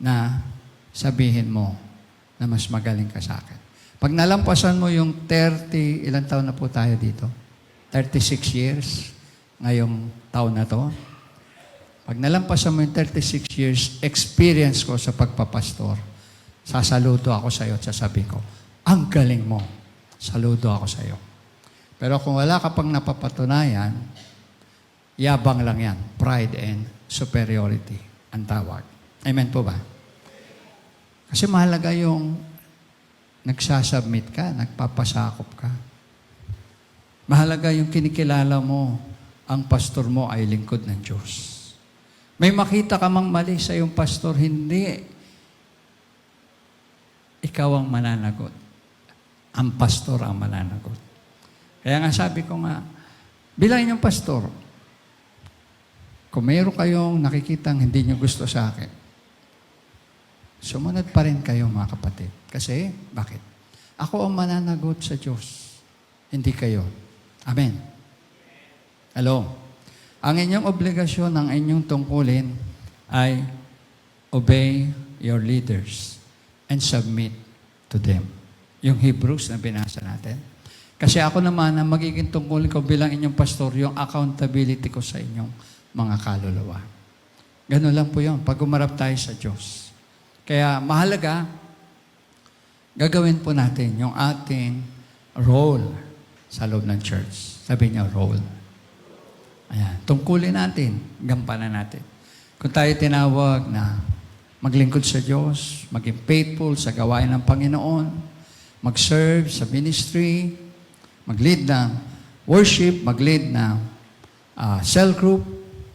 na sabihin mo na mas magaling ka sa akin. Pag nalampasan mo yung 30, ilang taon na po tayo dito? 36 years ngayong taon na to. Pag nalampasan mo yung 36 years experience ko sa pagpapastor, sasaludo ako sa iyo at sasabihin ko, ang galing mo. Saludo ako sa iyo. Pero kung wala ka pang napapatunayan, yabang lang yan. Pride and superiority ang tawag. Amen po ba? Kasi mahalaga yung nagsasubmit ka, nagpapasakop ka. Mahalaga yung kinikilala mo, ang pastor mo ay lingkod ng Diyos. May makita ka mang mali sa iyong pastor, hindi ikaw ang mananagot. Ang pastor ang mananagot. Kaya nga sabi ko nga, bilang inyong pastor, kung mayroon kayong nakikitang hindi nyo gusto sa akin, sumunod pa rin kayo mga kapatid. Kasi, bakit? Ako ang mananagot sa Diyos, hindi kayo. Amen. Hello? Ang inyong obligasyon, ang inyong tungkulin ay obey your leaders and submit to them. Yung Hebrews na binasa natin. Kasi ako naman, ang magiging tungkulin ko bilang inyong pastor, yung accountability ko sa inyong mga kaluluwa. Ganun lang po yun, pag umarap tayo sa Diyos. Kaya mahalaga, gagawin po natin yung ating role sa loob ng church. Sabi niya, role. Ayan. Tungkulin natin, gampanan natin. Kung tayo tinawag na maglingkod sa Diyos, maging faithful sa gawain ng Panginoon, mag-serve sa ministry, mag-lead ng worship, mag-lead ng cell group,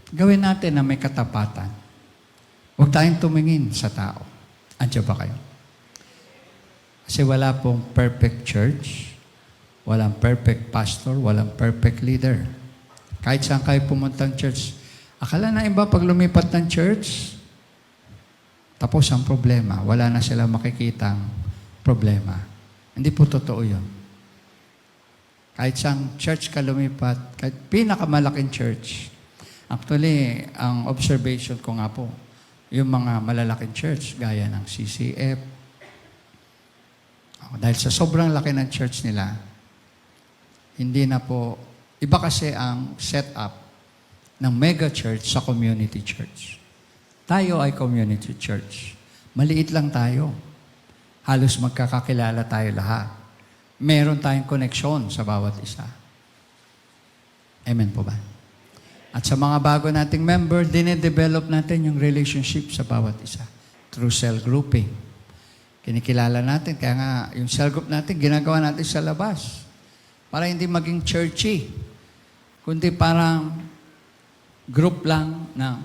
gawin natin na may katapatan. Huwag tayong tumingin sa tao. Andiyan ba kayo? Kasi wala pong perfect church, walang perfect pastor, walang perfect leader. Kahit saan kayo pumuntang church, akala na iba pag lumipat ng church, tapos ang problema. Wala na sila makikitang problema. Hindi po totoo yun. Kahit saan church ka lumipat, kahit pinakamalaking church, actually, ang observation ko nga po, yung mga malalaking church, gaya ng CCF, dahil sa sobrang laki ng church nila, hindi na po, iba kasi ang setup ng mega church sa community church. Tayo ay community church. Maliit lang tayo. Halos magkakakilala tayo lahat. Meron tayong koneksyon sa bawat isa. Amen po ba? At sa mga bago nating member, dine-develop natin yung relationship sa bawat isa through cell grouping. Kinikilala natin, kaya nga yung cell group natin, ginagawa natin sa labas. Para hindi maging churchy, kundi parang group lang ng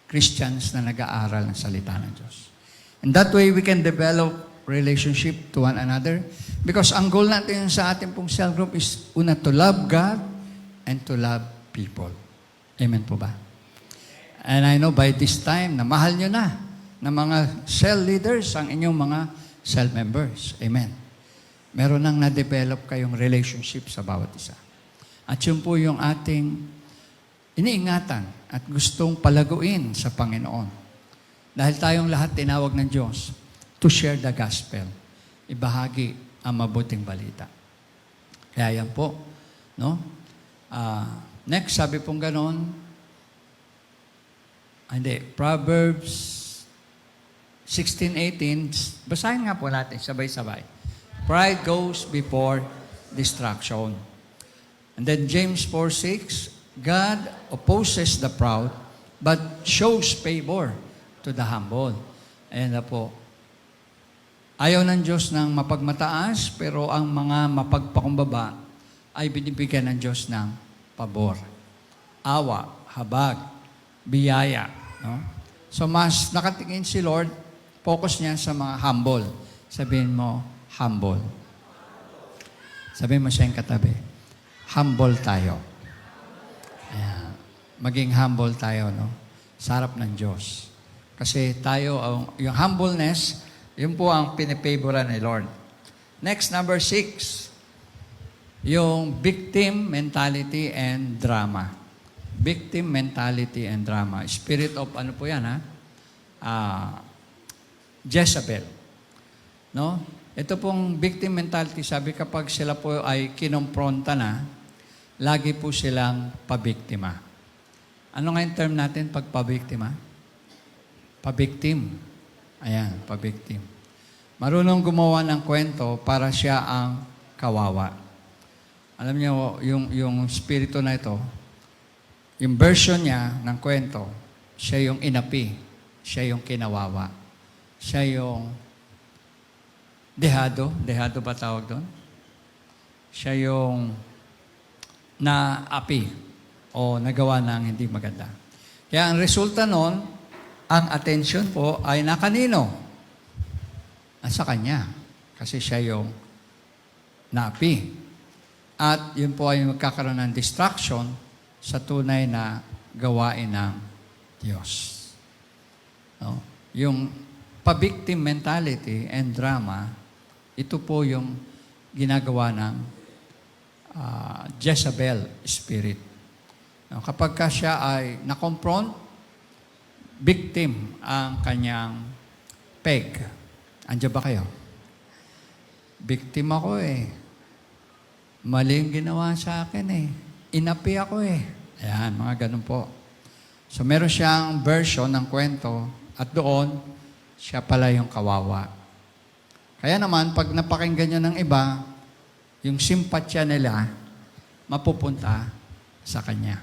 Christians na nag-aaral ng salita ng Diyos. And that way, we can develop relationship to one another because ang goal natin sa ating pong cell group is una, to love God and to love people. Amen po ba? And I know by this time, na mahal nyo na ng mga cell leaders ang inyong mga cell members. Amen. Meron nang na-develop kayong relationship sa bawat isa. At yun po yung ating iniingatan at gustong palaguin sa Panginoon. Dahil tayong lahat tinawag ng Diyos to share the gospel. Ibahagi ang mabuting balita. Kaya yan po, no? Next, sabi pong ganon, Proverbs 16:18, basahin nga po natin, sabay-sabay. Pride goes before destruction. And then James 4:6, God opposes the proud, but shows favor to the humble. Ayan na po. Ayaw ng Diyos ng mapagmataas, pero ang mga mapagpakumbaba ay binibigyan ng Diyos ng pabor. Awa, habag, biyaya. No? So mas nakatingin si Lord, focus niya sa mga humble. Sabihin mo, humble. Sabihin mo siya yung katabi, humble tayo. Ayan. Maging humble tayo, no? Sa harap ng Diyos. Kasi tayo, yung humbleness, yun po ang pinipavoran ni Lord. Next, number 6. Yung victim mentality and drama. Victim mentality and drama. Spirit of, ano po yan, ha? Jezebel. No? Ito pong victim mentality, sabi kapag sila po ay kinompronta na, lagi po silang pabiktima. Ano nga yung term natin pag pabiktima? Pabiktim. Ayan, pabiktim. Marunong gumawa ng kwento para siya ang kawawa. Alam niyo, yung spirito na ito, yung version niya ng kwento, siya yung inapi, siya yung kinawawa, siya yung dehado ba tawag doon? Siya yung naapi o nagawa ng hindi maganda. Kaya ang resulta noon, ang attention po ay nakanino? Nasa kanya. Kasi siya yung naapi. At yun po ay magkakaroon ng distraction sa tunay na gawain ng Diyos. No? Yung pabiktim mentality and drama, ito po yung ginagawa ng Jezebel spirit. No? Kapag ka siya ay na-confront, victim ang kanyang peg. Andiyan ba kayo? Victim ako eh. Mali yung ginawa sa akin eh. Inapi ako eh. Ayan, mga ganun po. So meron siyang version ng kwento at doon, siya pala yung kawawa. Kaya naman, pag napakinggan nyo ng iba, yung simpatya nila, mapupunta sa kanya.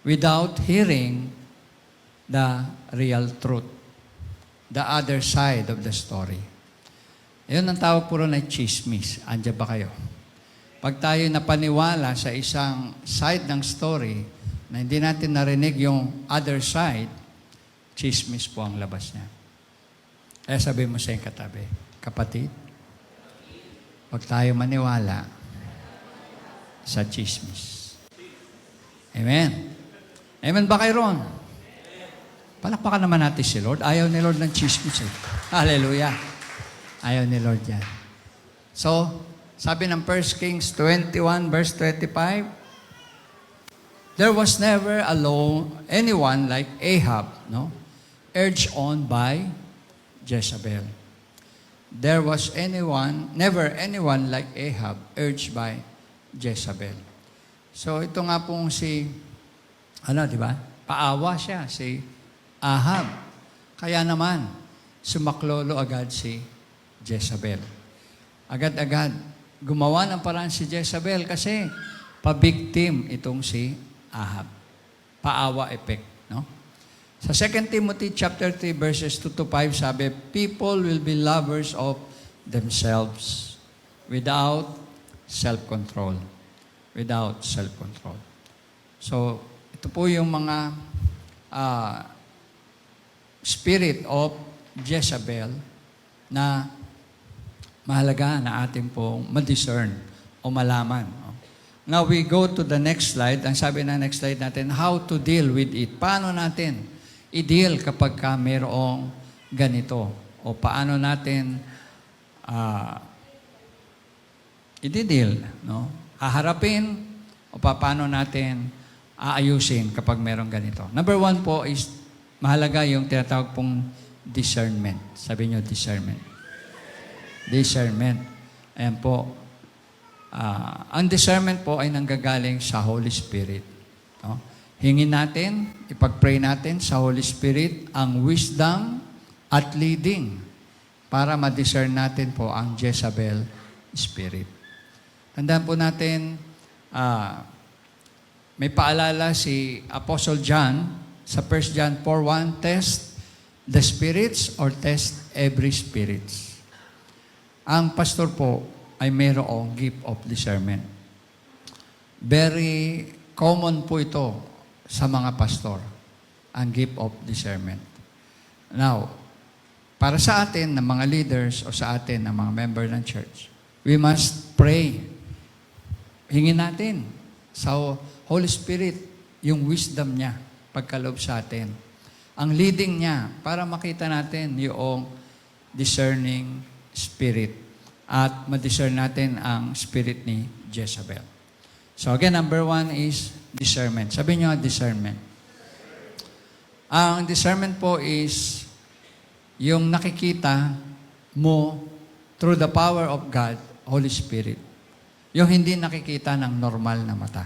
Without hearing the real truth. The other side of the story. Ayun ang tawag puro na chismis. Andiyan ba kayo? Pag tayo napaniwala sa isang side ng story na hindi natin narinig yung other side, chismis po ang labas niya. Kaya sabi mo sa iyong katabi, kapatid, huwag tayo maniwala sa chismis. Amen. Amen ba kayo ron? Palakpakan naman natin si Lord. Ayaw ni Lord ng chismis eh. Hallelujah. Ayaw ni Lord yan. So, sabi ng 1 Kings 21 verse 25, there was never anyone like Ahab, no? Urged on by Jezebel. There was never anyone like Ahab, urged by Jezebel. So ito nga pong di ba? Paawa siya, si Ahab. Kaya naman, sumaklolo agad si Jezebel. Agad-agad, gumawa ng paraan si Jezebel kasi pabiktim itong si Ahab. Paawa effect, no? Sa 2 Timothy chapter 3 verses 2 to 5 sabi, people will be lovers of themselves without self-control. Without self-control. So, ito po yung mga spirit of Jezebel na mahalaga na atin pong ma-discern o malaman. Now we go to the next slide. Ang sabi na next slide natin, how to deal with it. Paano natin i-deal kapag ka mayroong ganito? O paano natin i-deal? No? Haharapin o paano natin aayusin kapag mayroong ganito. Number 1 po is mahalaga yung tinatawag pong discernment. Sabi nyo, discernment. Discernment. Ayan po. Ang discernment po ay nanggagaling sa Holy Spirit. No? Hingin natin, ipag-pray natin sa Holy Spirit ang wisdom at leading para ma-discern natin po ang Jezebel spirit. Tandaan po natin, may paalala si Apostle John sa 1 John 4:1, test the spirits or test every spirits. Ang pastor po ay mayroong gift of discernment. Very common po ito sa mga pastor, ang gift of discernment. Now, para sa atin ng mga leaders o sa atin ng mga member ng church, we must pray. Hingin natin sa Holy Spirit yung wisdom niya pagkaloob sa atin. Ang leading niya para makita natin yung discerning spirit at ma-discern natin ang spirit ni Jezebel. So again, number 1 is discernment. Sabi niyo, discernment. Ang discernment po is yung nakikita mo through the power of God, Holy Spirit. Yung hindi nakikita ng normal na mata.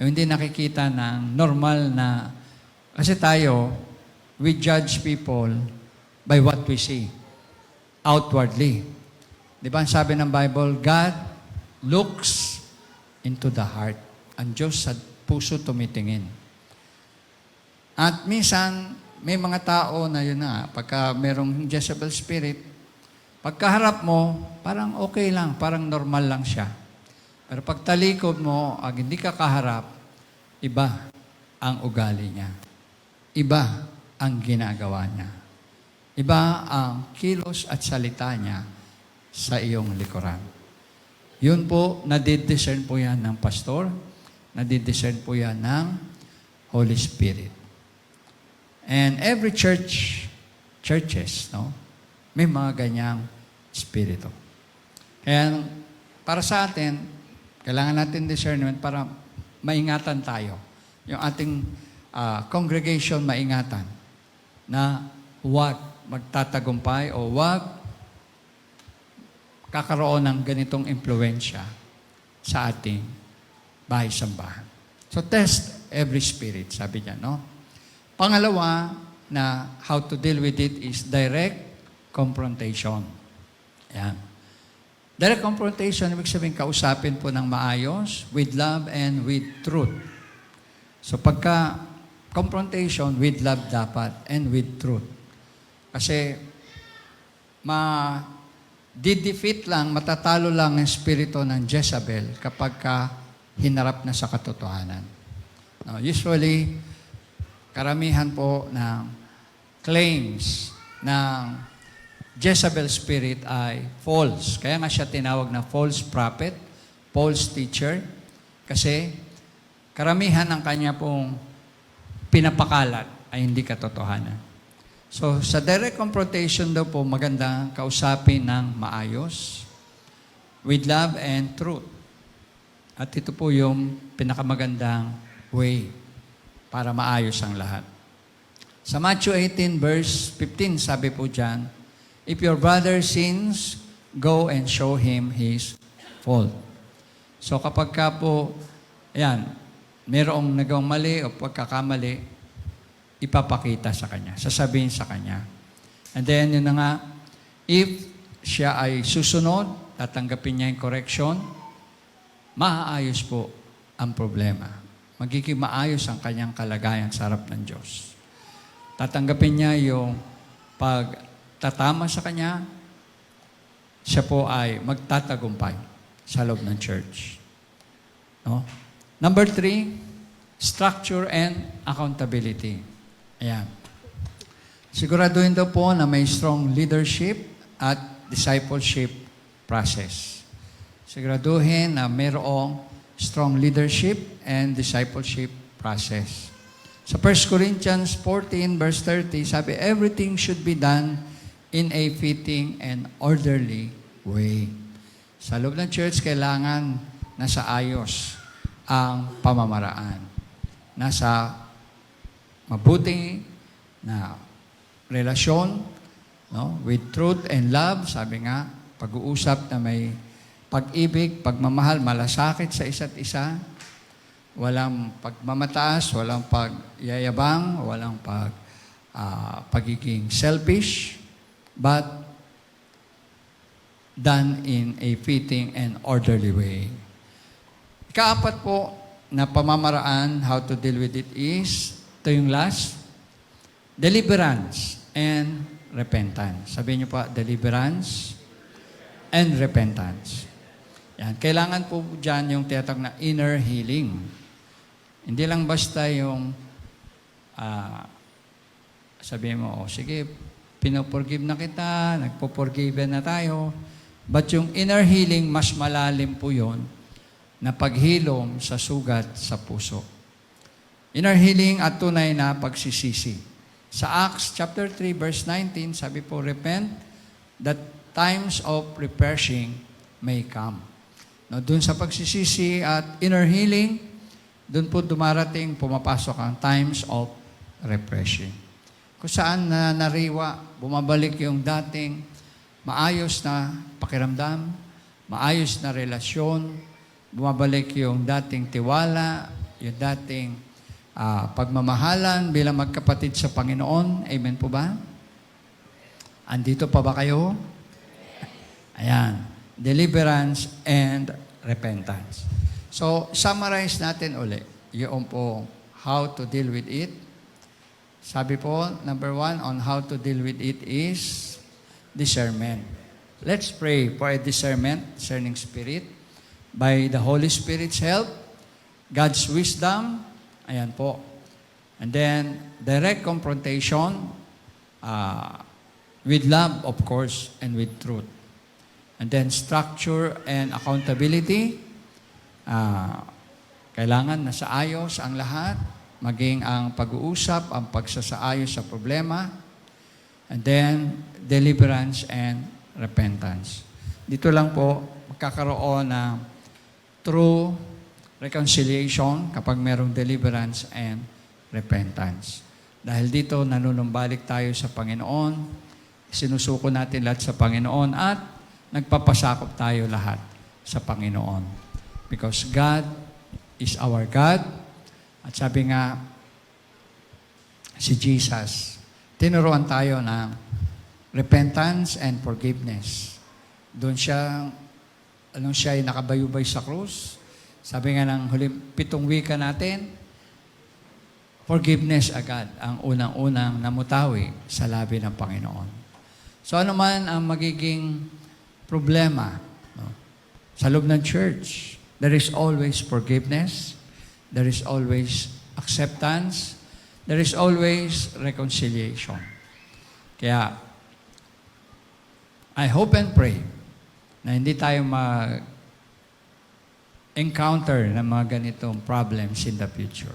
Yung hindi nakikita ng normal na... Kasi tayo, we judge people by what we see outwardly. Di ba ang sabi ng Bible, God looks into the heart. Ang Diyos sa puso tumitingin. At minsan, may mga tao na yun na, pagka merong Jezebel spirit, pagkaharap mo, parang okay lang, parang normal lang siya. Pero pag talikod mo, ag hindi ka kaharap, iba ang ugali niya. Iba ang ginagawa niya. Iba ang kilos at salita niya sa iyong likuran. Yun po, nadidiscern po yan ng pastor, nadidiscern po yan ng Holy Spirit. And every churches, no, may mga ganyang spirito. Kaya para sa atin, kailangan natin discernment para maingatan tayo. Yung ating congregation maingatan na huwag magtatagumpay o huwag kakaroon ng ganitong impluensya sa ating bahay-sambahan. So test every spirit, sabi niya, no? Pangalawa na how to deal with it is direct confrontation. Yan. Direct confrontation, ibig sabihin kausapin po ng maayos, with love and with truth. So pagka confrontation, with love dapat and with truth. Kasi didefeat lang, matatalo lang ang spirito ng Jezebel kapag hinarap na sa katotohanan. Now, usually, karamihan po ng claims ng Jezebel spirit ay false. Kaya nga siya tinawag na false prophet, false teacher, kasi karamihan ng kanya pong pinapakalat ay hindi katotohanan. So, sa direct confrontation daw po, magandang kausapin ng maayos, with love and truth. At ito po yung pinakamagandang way para maayos ang lahat. Sa Matthew 18 verse 15, sabi po dyan, if your brother sins, go and show him his fault. So kapag ka po, ayan, mayroong nagawang mali o pagkakamali, ipapakita sa kanya, sasabihin sa kanya. And then, yun na nga, if siya ay susunod, tatanggapin niya yung correction, maaayos po ang problema. Magiging maayos ang kanyang kalagayan sa harap ng Diyos. Tatanggapin niya yung pagtatama sa kanya, siya po ay magtatagumpay sa loob ng church. No? Number 3, structure and accountability. Ayan. Siguraduhin daw po na may strong leadership at discipleship process. Siguraduhin na mayroong strong leadership and discipleship process. Sa 1 Corinthians 14 verse 30, sabi, everything should be done in a fitting and orderly way. Sa loob ng church, kailangan nasa ayos ang pamamaraan. Nasa mabuting na relasyon, no, with truth and love, sabi nga, pag-uusap na may pag-ibig, pagmamahal, malasakit sa isa't isa, walang pagmamataas, walang pagyayabang, walang pagiging selfish, but done in a fitting and orderly way. Ikaapat po na pamamaraan, how to deal with it is, ito yung last, deliverance and repentance. Sabihin niyo pa, deliverance and repentance. Yan. Kailangan po dyan yung tinatawag na inner healing. Hindi lang basta yung sabihin mo, sige, pinoforgive na kita, nagpo-forgiven na tayo. But yung inner healing, mas malalim po yun na paghilom sa sugat sa puso. Inner healing at tunay na pagsisisi. Sa Acts chapter 3 verse 19, sabi po, repent that times of refreshing may come. No, dun sa pagsisisi at inner healing, dun po pumapasok ang times of refreshing. Kung saan na nariwa, bumabalik yung dating maayos na pakiramdam, maayos na relasyon, bumabalik yung dating tiwala, yung dating pagmamahalan bilang magkapatid sa Panginoon. Amen po ba? Andito pa ba kayo? Ayan. Deliverance and repentance. So, summarize natin uli. Yung po, how to deal with it. Sabi po, number 1, on how to deal with it is discernment. Let's pray for a discerning spirit. By the Holy Spirit's help, God's wisdom, ayan po. And then, direct confrontation with love, of course, and with truth. And then, structure and accountability. Kailangan nasa ayos ang lahat, maging ang pag-uusap, ang pagsasaayos sa problema. And then, deliverance and repentance. Dito lang po, magkakaroon na true reconciliation kapag merong deliverance and repentance. Dahil dito, nanunumbalik tayo sa Panginoon, sinusuko natin lahat sa Panginoon, at nagpapasakop tayo lahat sa Panginoon. Because God is our God. At sabi nga, si Jesus, tinuruan tayo ng repentance and forgiveness. Doon siya ay nakabayubay sa krus. Sabi nga ng huling 7 wika natin, forgiveness agad ang unang-unang namutawi sa labi ng Panginoon. So ano man ang magiging problema, no? Sa loob ng church, there is always forgiveness, there is always acceptance, there is always reconciliation. Kaya, I hope and pray na hindi tayo encounter ng mga ganitong problems in the future.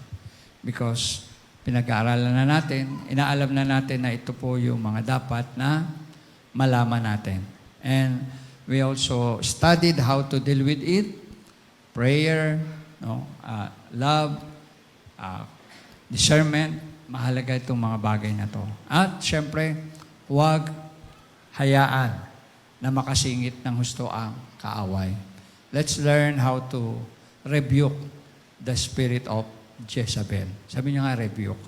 Because pinag-aaralan na natin, inaalam na natin na ito po yung mga dapat na malaman natin. And we also studied how to deal with it, prayer, love, discernment, mahalaga itong mga bagay na to. At syempre, huwag hayaan na makasingit ng husto ang kaaway. Let's learn how to rebuke the spirit of Jezebel. Sabi niyo nga, rebuke.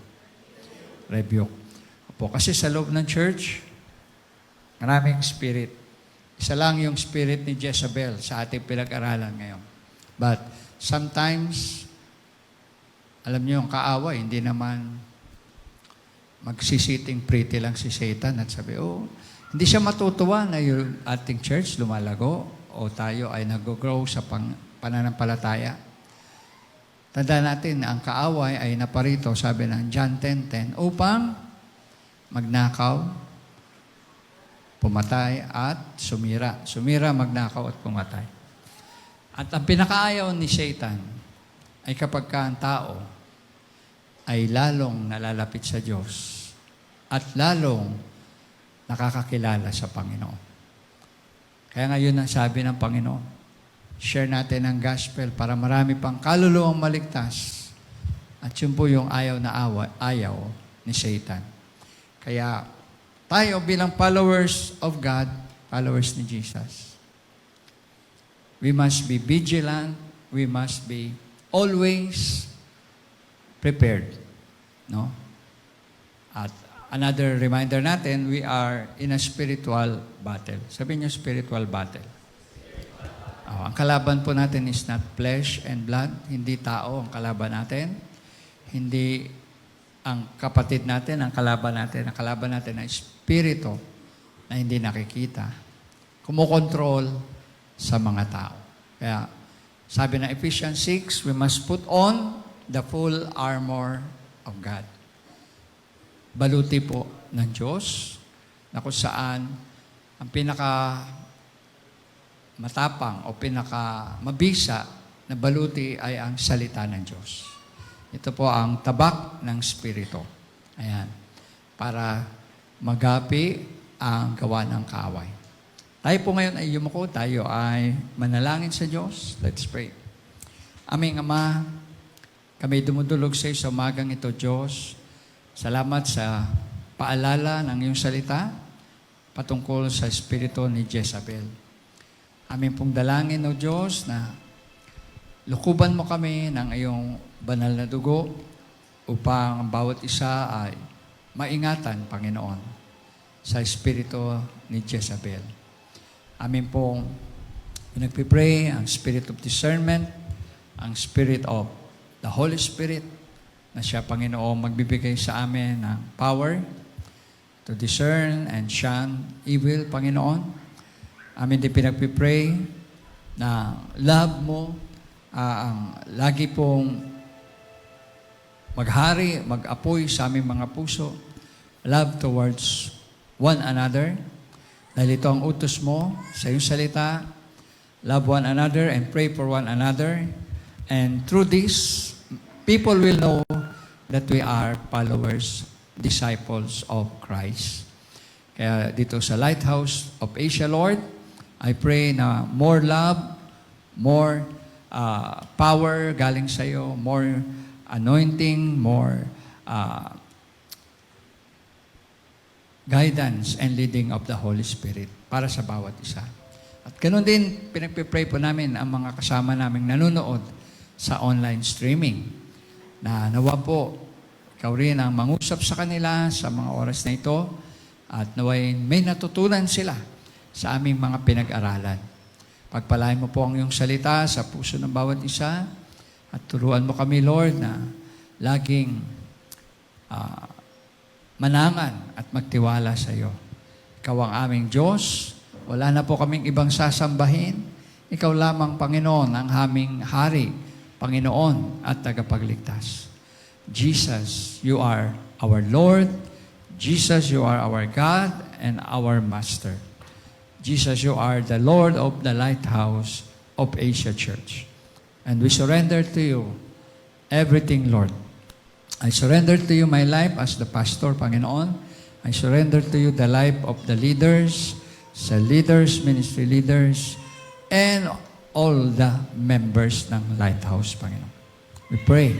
Rebuke. Opo, kasi sa loob ng church, maraming spirit. Isa lang yung spirit ni Jezebel sa ating pinag-aralan ngayon. But sometimes, alam niyo yung kaaway, hindi naman magsisiting pretty lang si Satan at sabi, hindi siya matutuwa na yung ating church lumalago o tayo ay nag-grow sa pananampalataya. Tandaan natin na ang kaaway ay naparito, sabi ng John 10:10, upang magnakaw, pumatay at sumira. Sumira, magnakaw at pumatay. At ang pinakaayaw ni Satan ay kapag ang tao ay lalong nalalapit sa Diyos at lalong nakakakilala sa Panginoon. Kaya ngayon ang sabi ng Panginoon, share natin ang gospel para marami pang kaluluwang maligtas. At yun po yung ayaw ni Satan. Kaya tayo bilang followers of God, followers ni Jesus, We must be vigilant. We must be always prepared. No? At another reminder natin, we are in a spiritual battle. Sabihin niyo, spiritual battle. Ang kalaban po natin is not flesh and blood. Hindi tao ang kalaban natin. Hindi ang kapatid natin, ang kalaban natin. Ang kalaban natin ay spirito na hindi nakikita. Kumokontrol sa mga tao. Kaya sabi ng Ephesians 6, we must put on the full armor of God. Baluti po ng Diyos na kung saan ang pinaka matapang o pinaka mabisa na baluti ay ang salita ng Diyos. Ito po ang tabak ng Espiritu. Ayan. Para magapi ang gawa ng kaaway. Tayo po ngayon ay yumuko, tayo ay manalangin sa Diyos. Let's pray. Aming Ama, kami dumudulog sa iyo sa umagang ito, Diyos. Salamat sa paalala ng iyong salita patungkol sa espiritu ni Jezabel. Aming pong dalangin, O Diyos, na lukuban mo kami ng iyong banal na dugo upang ang bawat isa ay maingatan, Panginoon, sa espiritu ni Jezabel. Amin pong pinagpipray ang spirit of discernment, ang spirit of the Holy Spirit, na siya, Panginoon, magbibigay sa amin ng power to discern and shun evil, Panginoon. Amin din pinagpipray na love mo ang lagi pong maghari, mag-apoy sa aming mga puso. Love towards one another. Dahil ito ang utos mo sa iyong salita. Love one another and pray for one another. And through this, people will know that we are followers, disciples of Christ. Kaya dito sa Lighthouse of Asia, Lord, I pray na more love, more power galing sa iyo, more anointing, more guidance and leading of the Holy Spirit para sa bawat isa. At ganoon din, pinagpipray po namin ang mga kasama naming nanonood sa online streaming. Na nawa po, ikaw rin ang mangusap sa kanila sa mga oras na ito at naway may natutunan sila sa aming mga pinag-aralan. Pagpalain mo po ang iyong salita sa puso ng bawat isa at turuan mo kami, Lord, na laging manangan at magtiwala sa iyo. Ikaw ang aming Diyos. Wala na po kaming ibang sasambahin. Ikaw lamang, Panginoon, ang aming Hari, Panginoon at tagapagligtas. Jesus, you are our Lord. Jesus, you are our God and our Master. Jesus, you are the Lord of the Lighthouse of Asia Church. And we surrender to you everything, Lord. I surrender to you my life as the pastor, Panginoon. I surrender to you the life of the leaders, sa leaders, ministry leaders, and all the members ng Lighthouse, Panginoon. We pray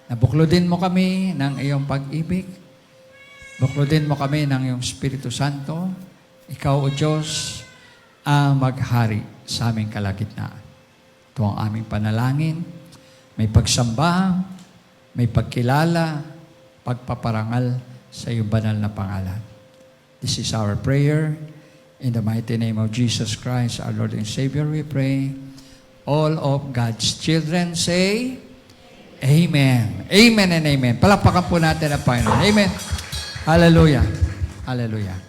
na buklodin mo kami ng iyong pag-ibig. Buklodin mo kami ng iyong Espiritu Santo. Ikaw, O Diyos, ang maghari sa aming kalagitnaan. Ito ang aming panalangin. May pagsamba, may pagkilala, pagpaparangal sa iyong banal na pangalan. This is our prayer. In the mighty name of Jesus Christ, our Lord and Savior, we pray. All of God's children say, Amen. Amen and amen. Palakpakan po natin ang Panginoon. Amen. Hallelujah. Hallelujah.